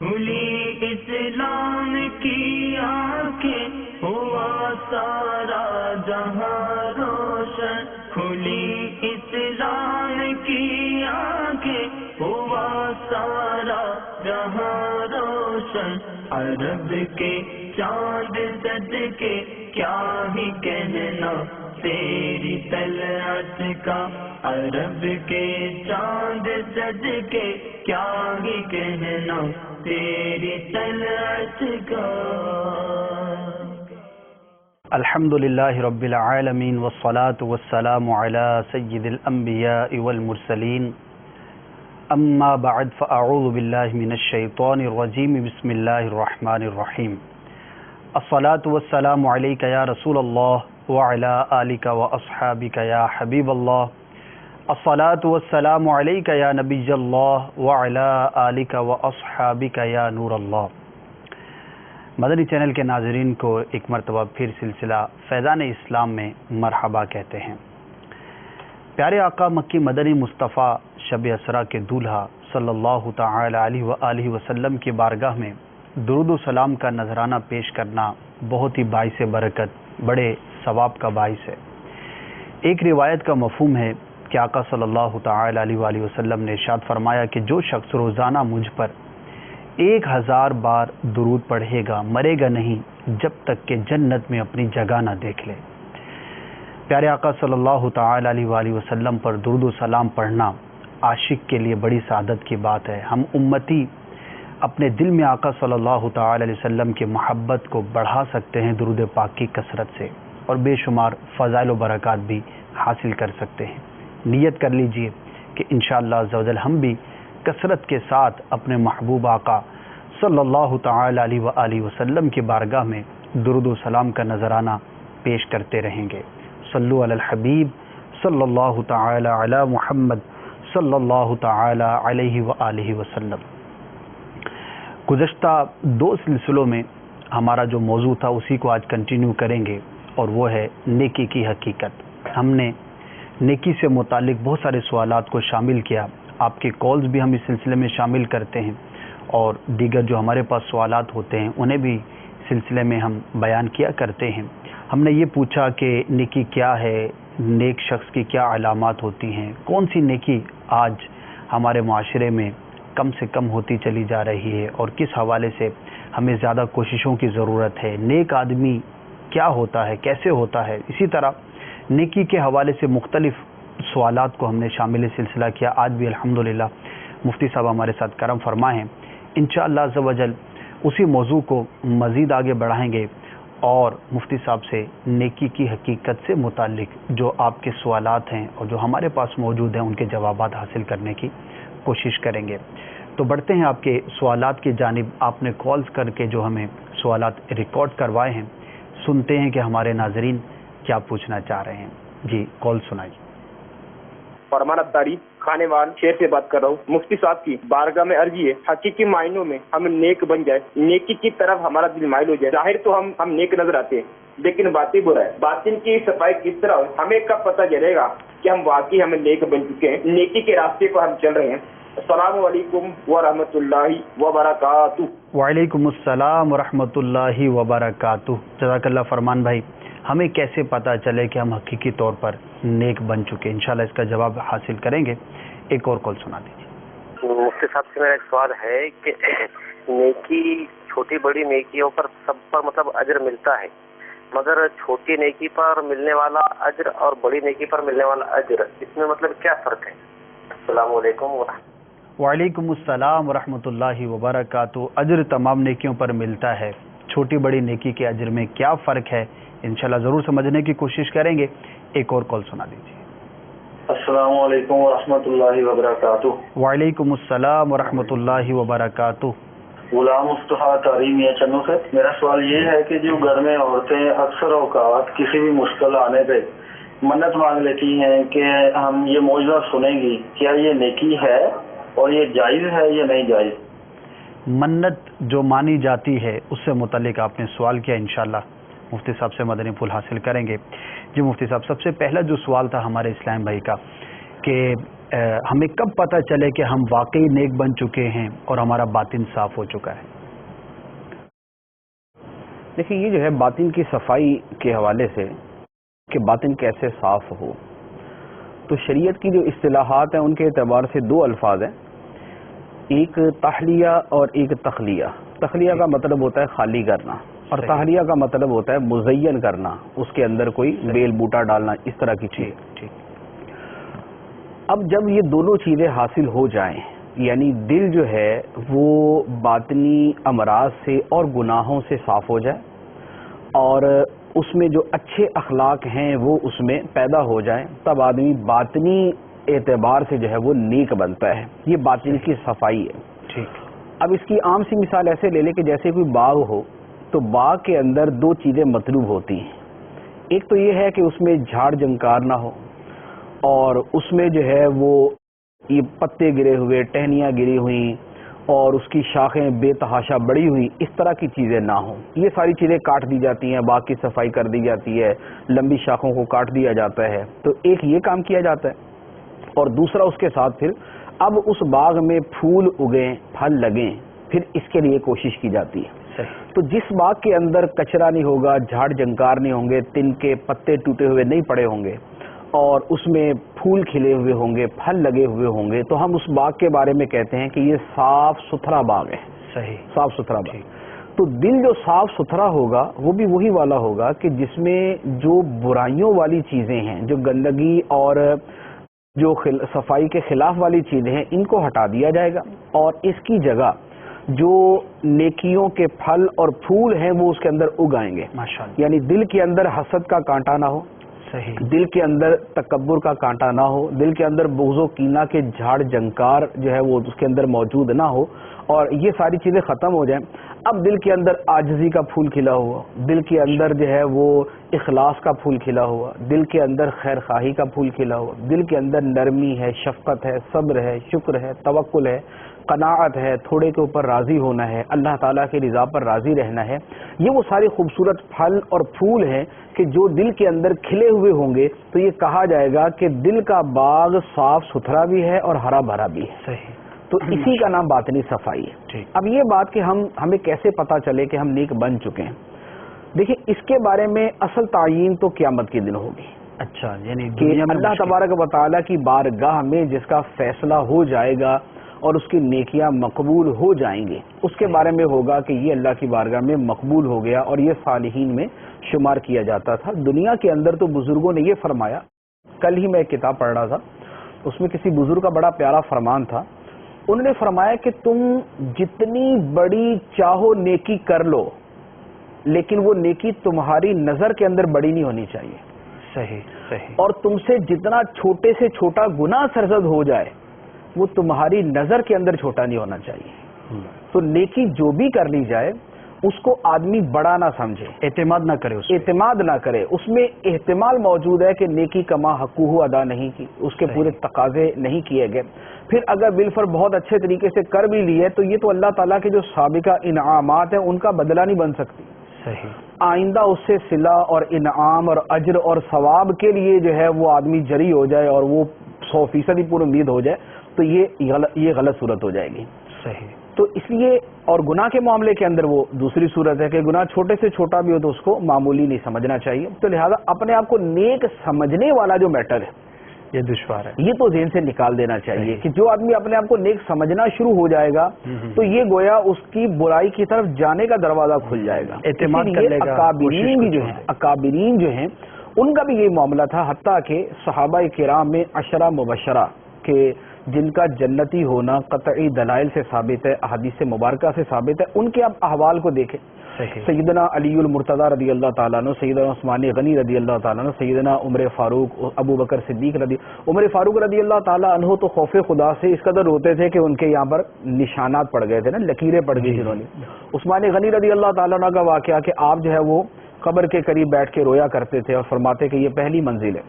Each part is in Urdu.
کھلی اسلام کی آنکھیں ہوا سارا جہاں روشن، کھلی اسلام کی آنکھیں ہوا سارا جہاں روشن، عرب کے چاند صدقے کیا ہی کہنا تیری طلعت کا، عرب کے چاند صدقے کیا ہی کہنا تیری طلعت کا۔ الحمد للہ رب العالمین والصلاة والسلام علی سید الانبیاء والمرسلین، اما بعد فاعوذ باللہ من الشیطان الرجیم، بسم اللہ الرحمن الرحیم۔ الصلاة والسلام علیک یا رسول اللہ وعلی آلک واصحابک یا حبیب اللہ، الصلاة والسلام علیک یا نبی اللہ وعلی آلک واصحابک یا نور اللہ۔ مدنی چینل کے ناظرین کو ایک مرتبہ پھر سلسلہ فیضان اسلام میں مرحبا کہتے ہیں۔ پیارے آقا مکی مدنی مصطفیٰ شب اسرا کے دولہا صلی اللہ تعالی علیہ وآلہ وسلم کی بارگاہ میں درود و سلام کا نذرانہ پیش کرنا بہت ہی باعث برکت، بڑے ثواب کا باعث ہے۔ ایک روایت کا مفہوم ہے کہ آقا صلی اللہ تعالی علیہ وآلہ وسلم نے ارشاد فرمایا کہ جو شخص روزانہ مجھ پر 1000 بار درود پڑھے گا مرے گا نہیں جب تک کہ جنت میں اپنی جگہ نہ دیکھ لے۔ پیارے آقا صلی اللہ تعالی علیہ وآلہ وسلم پر درود و سلام پڑھنا عاشق کے لیے بڑی سعادت کی بات ہے۔ ہم امتی اپنے دل میں آقا صلی اللہ تعالی علیہ وسلم کی محبت کو بڑھا سکتے ہیں درود پاک کی کثرت سے، اور بے شمار فضائل و برکات بھی حاصل کر سکتے ہیں۔ نیت کر لیجئے کہ انشاءاللہ عز و جل ہم بھی کثرت کے ساتھ اپنے محبوب آقا صلی اللہ تعالی علیہ وآلہ وسلم کی بارگاہ میں درود و سلام کا نذرانہ پیش کرتے رہیں گے۔ صلو علی الحبیب صلی اللہ تعالی علی محمد صلی اللہ تعالی علیہ وآلہ وسلم۔ گزشتہ 2 سلسلوں میں ہمارا جو موضوع تھا اسی کو آج کنٹینیو کریں گے، اور وہ ہے نیکی کی حقیقت۔ ہم نے نیکی سے متعلق بہت سارے سوالات کو شامل کیا، آپ کے کالز بھی ہم اس سلسلے میں شامل کرتے ہیں، اور دیگر جو ہمارے پاس سوالات ہوتے ہیں انہیں بھی سلسلے میں ہم بیان کیا کرتے ہیں۔ ہم نے یہ پوچھا کہ نیکی کیا ہے، نیک شخص کی کیا علامات ہوتی ہیں، کون سی نیکی آج ہمارے معاشرے میں کم سے کم ہوتی چلی جا رہی ہے، اور کس حوالے سے ہمیں زیادہ کوششوں کی ضرورت ہے، نیک آدمی کیا ہوتا ہے، کیسے ہوتا ہے۔ اسی طرح نیکی کے حوالے سے مختلف سوالات کو ہم نے شامل سلسلہ کیا۔ آج بھی الحمدللہ مفتی صاحب ہمارے ساتھ کرم فرمائے ہیں، انشاءاللہ عز و جل اسی موضوع کو مزید آگے بڑھائیں گے، اور مفتی صاحب سے نیکی کی حقیقت سے متعلق جو آپ کے سوالات ہیں اور جو ہمارے پاس موجود ہیں ان کے جوابات حاصل کرنے کی کوشش کریں گے۔ تو بڑھتے ہیں آپ کے سوالات کی جانب۔ آپ نے کالز کر کے جو ہمیں سوالات ریکارڈ کروائے ہیں، سنتے ہیں کہ ہمارے ناظرین کیا پوچھنا چاہ رہے ہیں۔ جی کال سنائیے۔ فرمان ابداری کھانے وال شہر سے بات کر رہا ہوں۔ مفتی صاحب کی بارگاہ میں عرضی ہے حقیقی معنوں میں ہم نیک بن جائے، نیکی کی طرف ہمارا دل مائل ہو جائے۔ ظاہر تو ہم نیک نظر آتے ہیں لیکن باطن برا ہے۔ باطن کی صفائی کس طرح ہو، ہمیں کب پتہ چلے گا کہ ہم واقعی ہمیں نیک بن چکے ہیں، نیکی کے راستے پر ہم چل رہے ہیں۔ السلام علیکم ورحمۃ اللہ وبرکاتہ۔ وعلیکم السلام ورحمۃ اللہ وبرکاتہ۔ جزاک اللہ فرمان بھائی، ہمیں کیسے پتہ چلے کہ ہم حقیقی طور پر نیک بن چکے؟ انشاءاللہ اس کا جواب حاصل کریں گے۔ ایک اور کال سنا دیجیے۔ مفتی صاحب سے میرا ایک سوال ہے کہ نیکی، چھوٹی بڑی نیکیوں پر سب پر مطلب اجر ملتا ہے، مگر چھوٹی نیکی پر ملنے والا اجر اور بڑی نیکی پر ملنے والا اجر، اس میں مطلب کیا فرق ہے؟ السلام علیکم وعلیکم السلام ورحمۃ اللہ وبرکاتہ۔ اجر تمام نیکیوں پر ملتا ہے، چھوٹی بڑی نیکی کے اجر میں کیا فرق ہے؟ انشاءاللہ ضرور سمجھنے کی کوشش کریں گے۔ ایک اور کال سنا دیجیے۔ السلام علیکم ورحمۃ اللہ وبرکاتہ۔ وعلیکم السلام ورحمۃ اللہ وبرکاتہ۔ غلام مصطفیٰ تعلیمیہ چنو سے میرا سوال یہ ہے کہ جو گھر میں عورتیں اکثر اوقات کسی بھی مشکل آنے پہ منت مانگ لیتی ہیں کہ ہم یہ معجزہ سنیں گی، کیا یہ نیکی ہے اور یہ جائز ہے یا نہیں جائز؟ منت جو مانی جاتی ہے اس سے متعلق آپ نے سوال کیا، انشاءاللہ مفتی صاحب سے مدنی پھول حاصل کریں گے۔ جی مفتی صاحب، سب سے پہلا جو سوال تھا ہمارے اسلام بھائی کا کہ ہمیں کب پتہ چلے کہ ہم واقعی نیک بن چکے ہیں اور ہمارا باطن صاف ہو چکا ہے؟ دیکھیے یہ جو ہے باطن کی صفائی کے حوالے سے کہ باطن کیسے صاف ہو، تو شریعت کی جو اصطلاحات ہیں ان کے اعتبار سے دو الفاظ ہیں، ایک تحلیہ اور ایک تخلیہ۔ تخلیہ کا مطلب ہوتا ہے خالی کرنا، اور تحلیہ کا مطلب ہوتا ہے مزین کرنا، اس کے اندر کوئی بیل بوٹا ڈالنا، اس طرح کی چیز۔ اب جب یہ دونوں چیزیں حاصل ہو جائیں، یعنی دل جو ہے وہ باطنی امراض سے اور گناہوں سے صاف ہو جائے، اور اس میں جو اچھے اخلاق ہیں وہ اس میں پیدا ہو جائیں، تب آدمی باطنی اعتبار سے جو ہے وہ نیک بنتا ہے۔ یہ باطن کی صفائی ہے۔ اب اس کی عام سی مثال ایسے لے لیں کہ جیسے کوئی باغ ہو، تو باغ کے اندر دو چیزیں مطلوب ہوتی ہیں۔ ایک تو یہ ہے کہ اس میں جھاڑ جھنکار نہ ہو، اور اس میں جو ہے وہ یہ پتے گرے ہوئے، ٹہنیاں گری ہوئی، اور اس کی شاخیں بے تحاشا بڑی ہوئی، اس طرح کی چیزیں نہ ہوں۔ یہ ساری چیزیں کاٹ دی جاتی ہیں، باغ کی صفائی کر دی جاتی ہے، لمبی شاخوں کو کاٹ دیا جاتا ہے۔ تو ایک یہ کام کیا جاتا ہے، اور دوسرا اس کے ساتھ پھر اب اس باغ میں پھول اگیں، پھل لگیں، پھر اس کے لیے کوشش کی جاتی ہے۔ تو جس باغ کے اندر کچرا نہیں ہوگا، جھاڑ جھنکار نہیں ہوں گے، تن کے پتے ٹوٹے ہوئے نہیں پڑے ہوں گے، اور اس میں پھول کھلے ہوئے ہوں گے، پھل لگے ہوئے ہوں گے، تو ہم اس باغ کے بارے میں کہتے ہیں کہ یہ صاف ستھرا باغ ہے۔ صحیح، صاف ستھرا باغ۔ تو دل جو صاف ستھرا ہوگا وہ بھی وہی والا ہوگا کہ جس میں جو برائیوں والی چیزیں ہیں، جو گندگی اور جو صفائی کے خلاف والی چیزیں ہیں، ان کو ہٹا دیا جائے گا، اور اس کی جگہ جو نیکیوں کے پھل اور پھول ہیں وہ اس کے اندر اگائیں گے۔ ماشاءاللہ۔ یعنی دل کے اندر حسد کا کانٹا نہ ہو، دل کے اندر تکبر کا کانٹا نہ ہو، دل کے اندر بغض و کینہ کے جھاڑ جھنکار جو ہے وہ اس کے اندر موجود نہ ہو، اور یہ ساری چیزیں ختم ہو جائیں۔ اب دل کے اندر عاجزی کا پھول کھلا ہوا، دل کے اندر جو ہے وہ اخلاص کا پھول کھلا ہوا، دل کے اندر خیر خواہی کا پھول کھلا ہوا، دل کے اندر نرمی ہے، شفقت ہے، صبر ہے، شکر ہے، توکل ہے، قناعت ہے، تھوڑے کے اوپر راضی ہونا ہے، اللہ تعالیٰ کی رضا پر راضی رہنا ہے۔ یہ وہ سارے خوبصورت پھل اور پھول ہیں کہ جو دل کے اندر کھلے ہوئے ہوں گے، تو یہ کہا جائے گا کہ دل کا باغ صاف ستھرا بھی ہے اور ہرا بھرا بھی ہے۔ صحیح۔ تو اسی کا نام باطنی صفائی ہے۔ اب یہ بات کہ ہمیں کیسے پتا چلے کہ ہم نیک بن چکے ہیں، دیکھیں اس کے بارے میں اصل تعیین تو قیامت کے دن ہوگی۔ اچھا، یعنی کہ اللہ تبارک و تعالیٰ کی بارگاہ میں جس کا فیصلہ ہو جائے گا اور اس کی نیکیاں مقبول ہو جائیں گے، اس کے بارے میں ہوگا کہ یہ اللہ کی بارگاہ میں مقبول ہو گیا اور یہ صالحین میں شمار کیا جاتا تھا۔ دنیا کے اندر تو بزرگوں نے یہ فرمایا، کل ہی میں ایک کتاب پڑھ رہا تھا، اس میں کسی بزرگ کا بڑا پیارا فرمان تھا۔ انہوں نے فرمایا کہ تم جتنی بڑی چاہو نیکی کر لو، لیکن وہ نیکی تمہاری نظر کے اندر بڑی نہیں ہونی چاہیے۔ صحیح صحیح۔ اور تم سے جتنا چھوٹے سے چھوٹا گناہ سرزد ہو جائے، وہ تمہاری نظر کے اندر چھوٹا نہیں ہونا چاہیے۔ تو نیکی جو بھی کر لی جائے اس کو آدمی بڑا نہ سمجھے، اعتماد نہ کرے، اعتماد نہ کرے، اس میں احتمال موجود ہے کہ نیکی کما حقوق ادا نہیں کی، اس کے پورے تقاضے نہیں کیے گئے، پھر اگر بالفر بہت اچھے طریقے سے کر بھی لیے تو یہ تو اللہ تعالیٰ کے جو سابقہ انعامات ہیں ان کا بدلہ نہیں بن سکتی۔ صحیح۔ آئندہ اس سے صلہ اور انعام اور اجر اور ثواب کے لیے جو ہے وہ آدمی جری ہو جائے اور وہ 100% ہی پوری امید ہو جائے تو یہ غلط صورت ہو جائے گی۔ صحیح۔ تو اس لیے اور گناہ کے معاملے کے اندر وہ دوسری صورت ہے کہ گناہ چھوٹے سے چھوٹا بھی ہو تو اس کو معمولی نہیں سمجھنا چاہیے۔ تو لہذا اپنے آپ کو نیک سمجھنے والا جو میٹر ہے یہ دشوار ہے، یہ تو ذہن سے نکال دینا چاہیے کہ جو آدمی اپنے آپ کو نیک سمجھنا شروع ہو جائے گا تو یہ گویا اس کی برائی کی طرف جانے کا دروازہ کھل جائے گا، اعتماد کر لے گا۔ اکابرین جو ہیں ان کا بھی یہی معاملہ تھا، حتیٰ کہ صحابہ کرام میں 10 مبشرہ کہ جن کا جنتی ہونا قطعی دلائل سے ثابت ہے، احادیث مبارکہ سے ثابت ہے، ان کے آپ احوال کو دیکھیں۔ سیدنا علی المرتضی رضی اللہ تعالیٰ عنہ، سیدنا عثمان غنی رضی اللہ تعالیٰ عنہ، سیدنا عمر فاروق، ابو بکر صدیق عمر فاروق رضی اللہ تعالیٰ عنہ تو خوف خدا سے اس قدر روتے تھے کہ ان کے یہاں پر نشانات پڑ گئے تھے نا، لکیریں پڑ گئی جنہوں نے۔ عثمان غنی رضی اللہ تعالیٰ عنہ کا واقعہ کہ آپ جو ہے وہ قبر کے قریب بیٹھ کے رویا کرتے تھے اور فرماتے کہ یہ پہلی منزل ہے،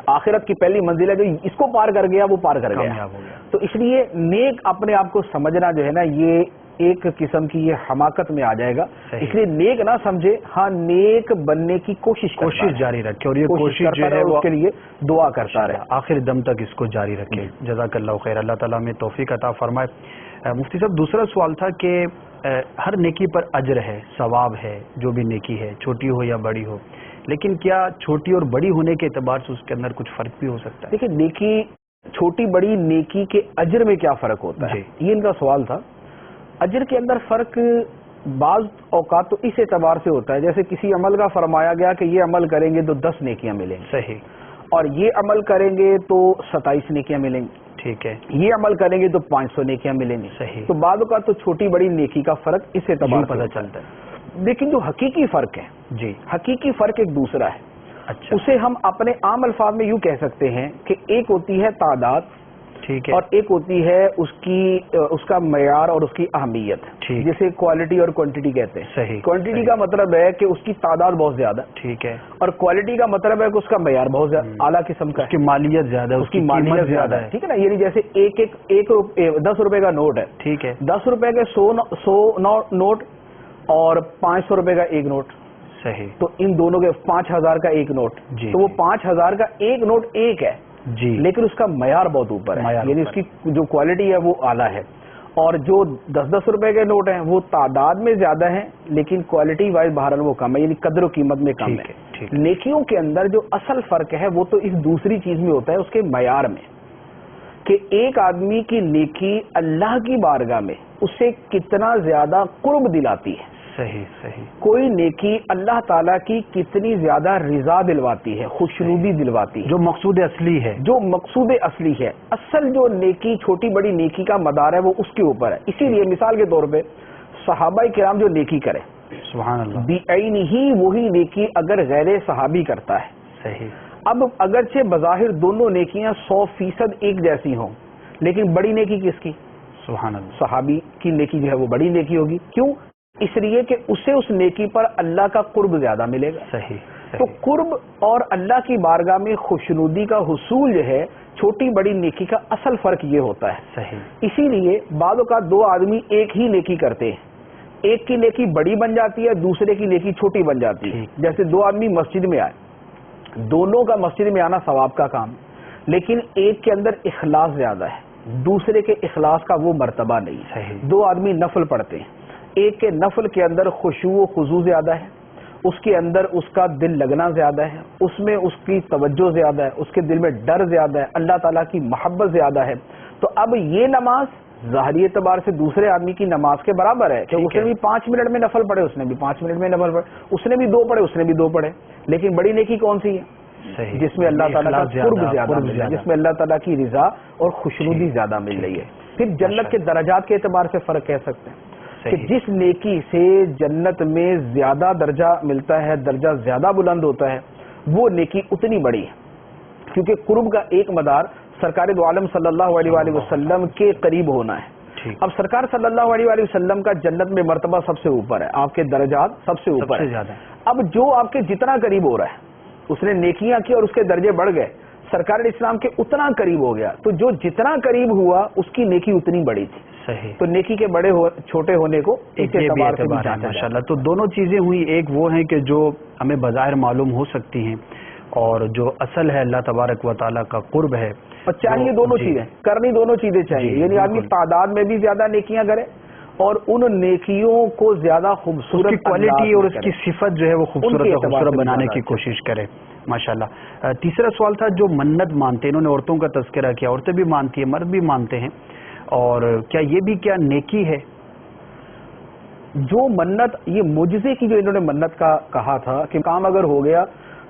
آخرت کی پہلی منزل ہے، جو اس کو پار کر گیا وہ پار کر گیا۔ تو اس لیے نیک اپنے آپ کو سمجھنا جو ہے نا، یہ ایک قسم کی یہ حماقت میں آ جائے گا. اس لیے نیک نہ سمجھے, ہاں نیک بننے کی کوشش جاری رکھے, اور یہ کوشش جو ہے اس کے لیے دعا کرتا رہے, آخر دم تک اس کو جاری رکھے. جزاک اللہ خیر, اللہ تعالیٰ میں توفیق عطا فرمائے. مفتی صاحب, دوسرا سوال تھا کہ ہر نیکی پر اجر ہے, ثواب ہے, جو بھی نیکی ہے چھوٹی ہو یا بڑی ہو, لیکن کیا چھوٹی اور بڑی ہونے کے اعتبار سے اس کے اندر کچھ فرق بھی ہو سکتا ہے؟ دیکھیں, نیکی چھوٹی بڑی نیکی کے اجر میں کیا فرق ہوتا ہے, یہ ان کا سوال تھا. اجر کے اندر فرق بعض اوقات تو اس اعتبار سے ہوتا ہے, جیسے کسی عمل کا فرمایا گیا کہ یہ عمل کریں گے تو 10 نیکیاں ملیں گی, صحیح, اور یہ عمل کریں گے تو 27 نیکیاں ملیں گی, ٹھیک ہے, یہ عمل کریں گے تو 500 نیکیاں ملیں گی, صحیح. تو بعض اوقات تو چھوٹی بڑی نیکی کا فرق اس اعتبار سے پتہ چلتا ہے. لیکن جو حقیقی فرق ہے, جی, حقیقی فرق ایک دوسرا ہے. اچھا, اسے ہم اپنے عام الفاظ میں یوں کہہ سکتے ہیں کہ ایک ہوتی ہے تعداد, ٹھیک ہے, اور ایک ہوتی ہے اس کا معیار اور اس کی اہمیت, جسے کوالٹی اور کوانٹٹی کہتے ہیں. صحیح. کوانٹٹی کا مطلب ہے کہ اس کی تعداد بہت زیادہ, ٹھیک ہے, اور کوالٹی کا مطلب ہے کہ اس کا معیار بہت زیادہ اعلیٰ قسم کا, اس کی مالیت زیادہ ہے, اس کی مالیت زیادہ ہے, ٹھیک ہے نا. یعنی جیسے ایک 10 روپے کا نوٹ ہے, ٹھیک ہے, 10 روپے کے 100 نوٹ اور 500 روپے کا ایک نوٹ, صحیح, تو ان دونوں کے 5000 کا ایک نوٹ, جی, تو وہ 5000 کا ایک نوٹ ایک ہے, جی, لیکن اس کا معیار بہت اوپر ہے, یعنی اس کی جو کوالٹی ہے وہ اعلیٰ ہے. اور جو 10 روپے کے نوٹ ہیں وہ تعداد میں زیادہ ہیں لیکن کوالٹی وائز بہرحال وہ کم ہے, یعنی قدر و قیمت میں کم ہے. نیکیوں کے اندر جو اصل فرق ہے وہ تو اس دوسری چیز میں ہوتا ہے, اس کے معیار میں, کہ ایک آدمی کی نیکی اللہ کی بارگاہ میں اسے کتنا زیادہ قرب دلاتی ہے. صحیح, صحیح. کوئی نیکی اللہ تعالیٰ کی کتنی زیادہ رضا دلواتی ہے, خوشنودی دلواتی ہے, جو مقصود اصلی ہے, جو مقصود اصلی ہے. اصل جو نیکی چھوٹی بڑی نیکی کا مدار ہے وہ اس کے اوپر ہے. اسی لیے مثال کے طور پہ صحابہ کرام جو نیکی کرے, سبحان اللہ, بعین ہی وہی نیکی اگر غیر صحابی کرتا ہے, صحیح. اب اگرچہ بظاہر دونوں نیکیاں 100% ایک جیسی ہوں, لیکن بڑی نیکی کس کی؟ سبحان اللہ, صحابی کی نیکی جو ہے وہ بڑی نیکی ہوگی. کیوں؟ اس لیے کہ اسے اس نیکی پر اللہ کا قرب زیادہ ملے گا. صحیح. تو قرب اور اللہ کی بارگاہ میں خوشنودی کا حصول جو ہے چھوٹی بڑی نیکی کا اصل فرق یہ ہوتا ہے. صحیح. اسی لیے بعض اوقات دو آدمی ایک ہی نیکی کرتے ہیں, ایک کی نیکی بڑی بن جاتی ہے, دوسرے کی نیکی چھوٹی بن جاتی ہے. جیسے دو آدمی مسجد میں آئے, دونوں کا مسجد میں آنا ثواب کا کام, لیکن ایک کے اندر اخلاص زیادہ ہے, دوسرے کے اخلاص کا وہ مرتبہ نہیں. صحیح. دو آدمی نفل پڑھتے ہیں, ایک کے نفل کے اندر خشوع و خضوع زیادہ ہے, اس کے اندر اس کا دل لگنا زیادہ ہے, اس میں اس کی توجہ زیادہ ہے, اس کے دل میں ڈر زیادہ ہے, اللہ تعالیٰ کی محبت زیادہ ہے. تو اب یہ نماز ظاہری اعتبار سے دوسرے آدمی کی نماز کے برابر ہے کہ اس نے بھی 5 منٹ میں نفل پڑھے, اس نے بھی 5 منٹ میں نفل پڑھے, اس نے بھی 2 پڑھے, اس نے بھی 2 پڑھے. لیکن بڑی نیکی کون سی ہے؟ جس میں اللہ تعالیٰ کا قرب زیادہ مل رہا ہے, جس میں اللہ تعالیٰ کی رضا اور خوشنودی زیادہ مل رہی ہے. پھر جنت کے درجات کے اعتبار سے فرق کہہ سکتے ہیں کہ جس نیکی سے جنت میں زیادہ درجہ ملتا ہے, درجہ زیادہ بلند ہوتا ہے, وہ نیکی اتنی بڑی ہے, کیونکہ قرب کا ایک مدار سرکار دو عالم صلی اللہ علیہ وآلہ وسلم کے قریب ہونا ہے. اب سرکار صلی اللہ علیہ وآلہ وسلم کا جنت میں مرتبہ سب سے اوپر ہے, آپ کے درجات سب سے اوپر ہے. اب جو آپ کے جتنا قریب ہو رہا ہے, اس نے نیکیاں کی اور اس کے درجے بڑھ گئے, سرکار اسلام کے اتنا قریب ہو گیا, تو جو جتنا قریب ہوا اس کی نیکی اتنی بڑی تھی. صحیح. تو نیکی کے بڑے چھوٹے ہونے کو اس اعتبار سے ماشاءاللہ. تو دونوں چیزیں ہوئی, ایک وہ ہیں کہ جو ہمیں بظاہر معلوم ہو سکتی ہیں, اور جو اصل ہے اللہ تبارک و تعالیٰ کا قرب ہے, اور چاہیے دونوں چیزیں کرنی, دونوں چیزیں چاہیے. یعنی آدمی تعداد میں بھی زیادہ نیکیاں کرے اور ان نیکیوں کو زیادہ خوبصورت کوالٹی اور اس کی صفت جو ہے وہ خوبصورت بنانے کی کوشش کرے. ماشاءاللہ. تیسرا سوال تھا, جو منت مانتے ہیں, انہوں نے عورتوں کا تذکرہ کیا, عورتیں بھی مانتی ہیں, مرد بھی مانتے ہیں, اور کیا یہ بھی کیا نیکی ہے؟ جو منت, یہ معجزے کی جو انہوں نے منت کا کہا تھا کہ کام اگر ہو گیا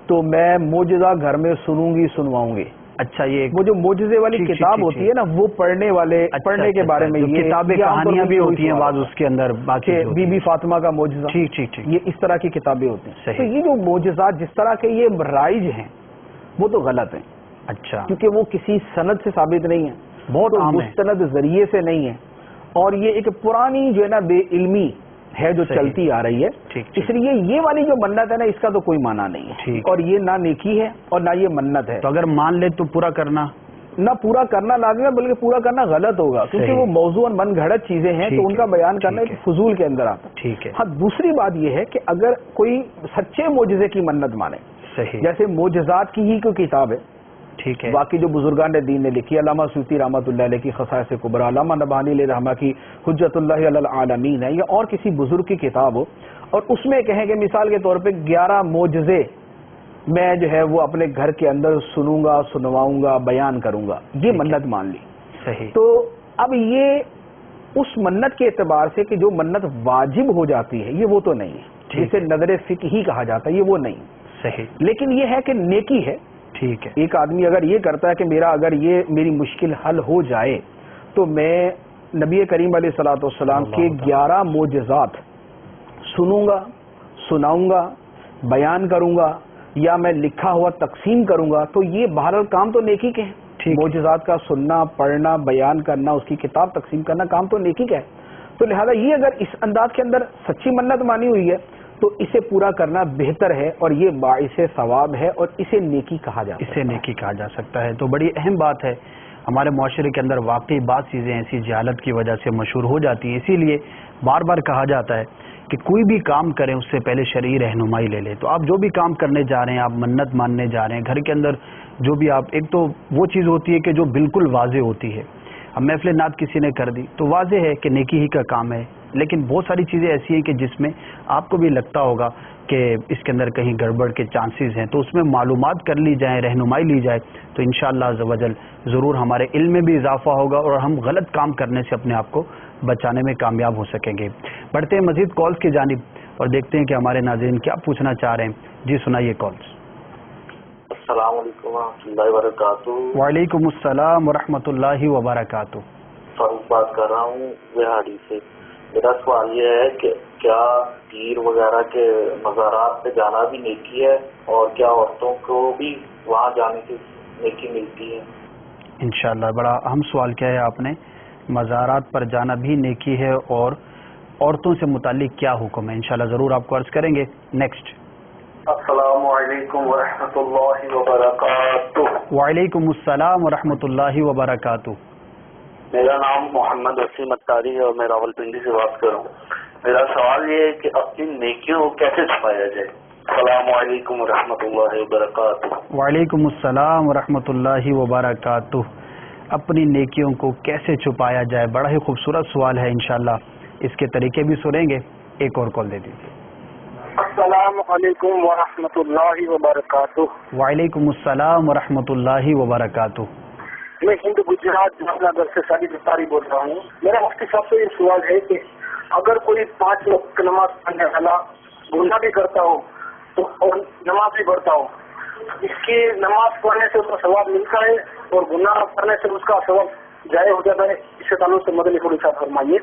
تو میں معجزہ گھر میں سنوں گی, سنواؤں گی. اچھا, یہ وہ جو معجزے والی کتاب ہوتی ہے نا, وہ پڑھنے والے پڑھنے کے بارے میں یہ کتابیں کہانیاں بھی ہوتی ہیں بعض اس کے اندر, باقی بی بی فاطمہ کا معجزہ, ٹھیک, یہ اس طرح کی کتابیں ہوتی ہیں. تو یہ جو معجزات جس طرح کے یہ رائج ہیں وہ تو غلط ہیں. اچھا, کیونکہ وہ کسی سند سے ثابت نہیں ہے, بہت مستند ذریعے سے نہیں ہے, اور یہ ایک پرانی جو ہے نا بے علمی ہے جو چلتی آ رہی ہے. اس لیے یہ والی جو منت ہے نا, اس کا تو کوئی معنی نہیں ہے, اور یہ نہ نیکی ہے اور نہ یہ منت ہے. تو اگر مان لے تو پورا کرنا نہ پورا کرنا لازم ہے بلکہ پورا کرنا غلط ہوگا، کیونکہ وہ موضوع اور من گھڑت چیزیں ہیں تو ان کا بیان کرنا ایک فضول کے اندر آتا ہے. ٹھیک ہے. ہاں دوسری بات یہ ہے کہ اگر کوئی سچے معجزے کی منت مانے، صحیح، جیسے معجزات کی ہی کوئی کتاب ہے، ٹھیک ہے، باقی جو بزرگان دین نے لکھی، علامہ سیوطی رحمۃ اللہ علیہ کی خصائص کبریٰ، علامہ نبہانی علیہ رحمہ کی حجت اللہ علی العالمین ہے، یا اور کسی بزرگ کی کتاب ہو، اور اس میں کہیں کہ مثال کے طور پہ 11 معجزے میں جو ہے وہ اپنے گھر کے اندر سنوں گا، سنواؤں گا، بیان کروں گا، یہ منت مان لی. صحیح. تو اب یہ اس منت کے اعتبار سے کہ جو منت واجب ہو جاتی ہے یہ وہ تو نہیں ہے، جسے نظر فقہی کہا جاتا ہے، یہ وہ نہیں. صحیح. لیکن یہ ہے کہ نیکی ہے. ٹھیک ہے. ایک آدمی اگر یہ کرتا ہے کہ اگر یہ میری مشکل حل ہو جائے تو میں نبی کریم علیہ الصلوۃ والسلام کے 11 معجزات سنوں گا، سناؤں گا، بیان کروں گا، یا میں لکھا ہوا تقسیم کروں گا، تو یہ بہرحال کام تو نیکی کے ہیں. معجزات کا سننا، پڑھنا، بیان کرنا، اس کی کتاب تقسیم کرنا کام تو نیکی کا ہے. تو لہذا یہ اگر اس انداز کے اندر سچی منت مانی ہوئی ہے تو اسے پورا کرنا بہتر ہے، اور یہ باعث ثواب ہے، اور اسے نیکی کہا جاتا ہے. اسے نیکی کہا جا سکتا ہے. تو بڑی اہم بات ہے. ہمارے معاشرے کے اندر واقعی بعض چیزیں ایسی جہالت کی وجہ سے مشہور ہو جاتی ہیں، اسی لیے بار بار کہا جاتا ہے کہ کوئی بھی کام کریں اس سے پہلے شرعی رہنمائی لے لیں. تو آپ جو بھی کام کرنے جا رہے ہیں، آپ منت ماننے جا رہے ہیں، گھر کے اندر جو بھی آپ، ایک تو وہ چیز ہوتی ہے کہ جو بالکل واضح ہوتی ہے. اب محفل نعت کسی نے کر دی تو واضح ہے کہ نیکی ہی کا کام ہے، لیکن بہت ساری چیزیں ایسی ہیں کہ جس میں آپ کو بھی لگتا ہوگا کہ اس کے اندر کہیں گڑبڑ کے چانسز ہیں، تو اس میں معلومات کر لی جائیں، رہنمائی لی جائے تو انشاءاللہ عز و جل ضرور ہمارے علم میں بھی اضافہ ہوگا اور ہم غلط کام کرنے سے اپنے آپ کو بچانے میں کامیاب ہو سکیں گے. بڑھتے ہیں مزید کالز کی جانب اور دیکھتے ہیں کہ ہمارے ناظرین کیا پوچھنا چاہ رہے ہیں. جی سنائیے کالز. السلام علیکم ورحمۃ اللہ وبرکاتہ. وعلیکم السلام ورحمۃ اللہ وبرکاتہ. فاروق بات کر رہا ہوں بہاڑی سے. میرا سوال یہ ہے کہ کیا پیر وغیرہ کے مزارات پہ جانا بھی نیکی ہے، اور کیا عورتوں کو بھی وہاں جانے کی نیکی ملتی ہے؟ انشاءاللہ بڑا اہم سوال کیا ہے آپ نے. مزارات پر جانا بھی نیکی ہے اور عورتوں سے متعلق کیا حکم ہے، انشاءاللہ ضرور آپ کو عرض کریں گے. نیکسٹ. السلام علیکم ورحمۃ اللہ وبرکاتہ. وعلیکم السلام ورحمۃ اللہ وبرکاتہ. میرا نام محمد وسیم اتاری ہے اور میں راول پنڈی سے بات کر رہا ہوں. میرا سوال یہ ہے کہ اپنی نیکیوں کو کیسے چھپایا جائے؟ السلام علیکم ورحمۃ اللہ وبرکاتہ. وعلیکم السلام ورحمۃ اللہ وبرکاتہ. اپنی نیکیوں کو کیسے چھپایا جائے، بڑا ہی خوبصورت سوال ہے. انشاءاللہ اس کے طریقے بھی سنیں گے. ایک اور کال دے دیجیے. السلام علیکم ورحمۃ اللہ وبرکاتہ. وعلیکم السلام ورحمۃ اللہ وبرکاتہ. میں ہند گجرات جامنہ نگر سے ساجد اتاری بول رہا ہوں. میرا مفتی صاحب سے یہ سوال ہے کہ اگر کوئی 5 وقت نماز پڑھنے والا گناہ بھی کرتا ہو تو اور نماز بھی پڑھتا ہو، اس کی نماز پڑھنے سے اس کا ثواب ملتا ہے اور گناہ کرنے سے اس کا ثواب ضائع ہو جاتا ہے؟ اس سے تعلق سے مدنی پولیس صاحب فرمائیے.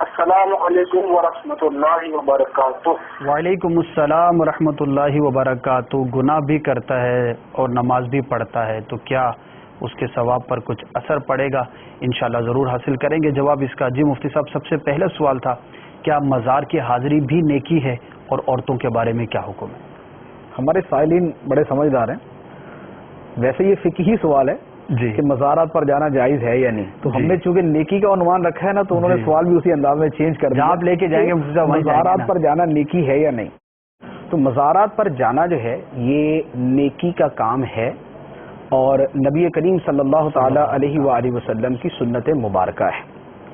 السلام علیکم ورحمۃ اللہ وبرکاتہ. وعلیکم السلام ورحمۃ اللہ وبرکاتہ. گناہ بھی کرتا ہے اور نماز بھی پڑھتا ہے تو کیا اس کے ثواب پر کچھ اثر پڑے گا؟ انشاءاللہ ضرور حاصل کریں گے جواب اس کا. جی مفتی صاحب، سب سے پہلا سوال تھا کیا مزار کی حاضری بھی نیکی ہے اور عورتوں کے بارے میں کیا حکم ہے؟ ہمارے سائلین بڑے سمجھدار ہیں. ویسے یہ فقہی سوال ہے جی کہ مزارات پر جانا جائز ہے یا نہیں، تو ہم جی. نے چونکہ نیکی کا عنوان رکھا ہے نا تو انہوں نے جی. سوال بھی اسی انداز میں چینج کر دیا. جہاں آپ لے کے جائیں گے مفتی صاحب وہیں جائیں گے مزارات نا. پر جانا نیکی ہے یا نہیں؟ تو مزارات پر جانا جو ہے یہ نیکی کا کام ہے اور نبی کریم صلی اللہ تعالی علیہ وآلہ وسلم کی سنت مبارکہ ہے.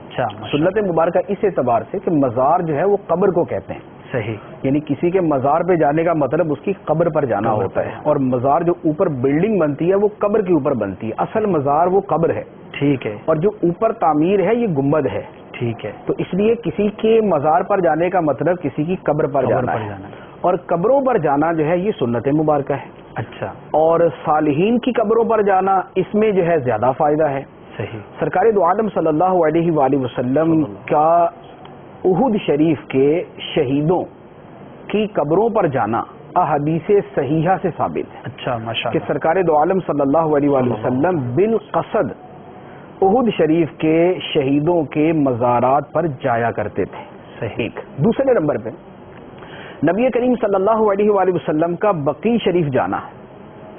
اچھا، سنت مبارکہ اس اعتبار سے کہ مزار جو ہے وہ قبر کو کہتے ہیں. صحیح. یعنی کسی کے مزار پہ جانے کا مطلب اس کی قبر پر جانا ہوتا ہے، اور مزار جو اوپر بلڈنگ بنتی ہے وہ قبر کے اوپر بنتی ہے. اصل مزار وہ قبر ہے. ٹھیک ہے. اور جو اوپر تعمیر ہے یہ گنبد ہے. ٹھیک ہے. تو اس لیے کسی کے مزار پر جانے کا مطلب کسی کی قبر پر جانا ہے، اور قبروں پر جانا جو ہے یہ سنت مبارکہ ہے. اچھا. اور صالحین کی قبروں پر جانا اس میں جو ہے زیادہ فائدہ ہے. صحیح. سرکار دو عالم صلی اللہ علیہ وآلہ وسلم کا احد شریف کے شہیدوں کی قبروں پر جانا احادیث صحیحہ سے ثابت ہے. اچھا، ماشاء کہ اللہ. سرکار دو عالم صلی اللہ علیہ وآلہ وسلم بالقصد احد شریف کے شہیدوں کے مزارات پر جایا کرتے تھے. صحیح. دوسرے نمبر پہ نبی کریم صلی اللہ علیہ وآلہ وسلم کا بقیع شریف جانا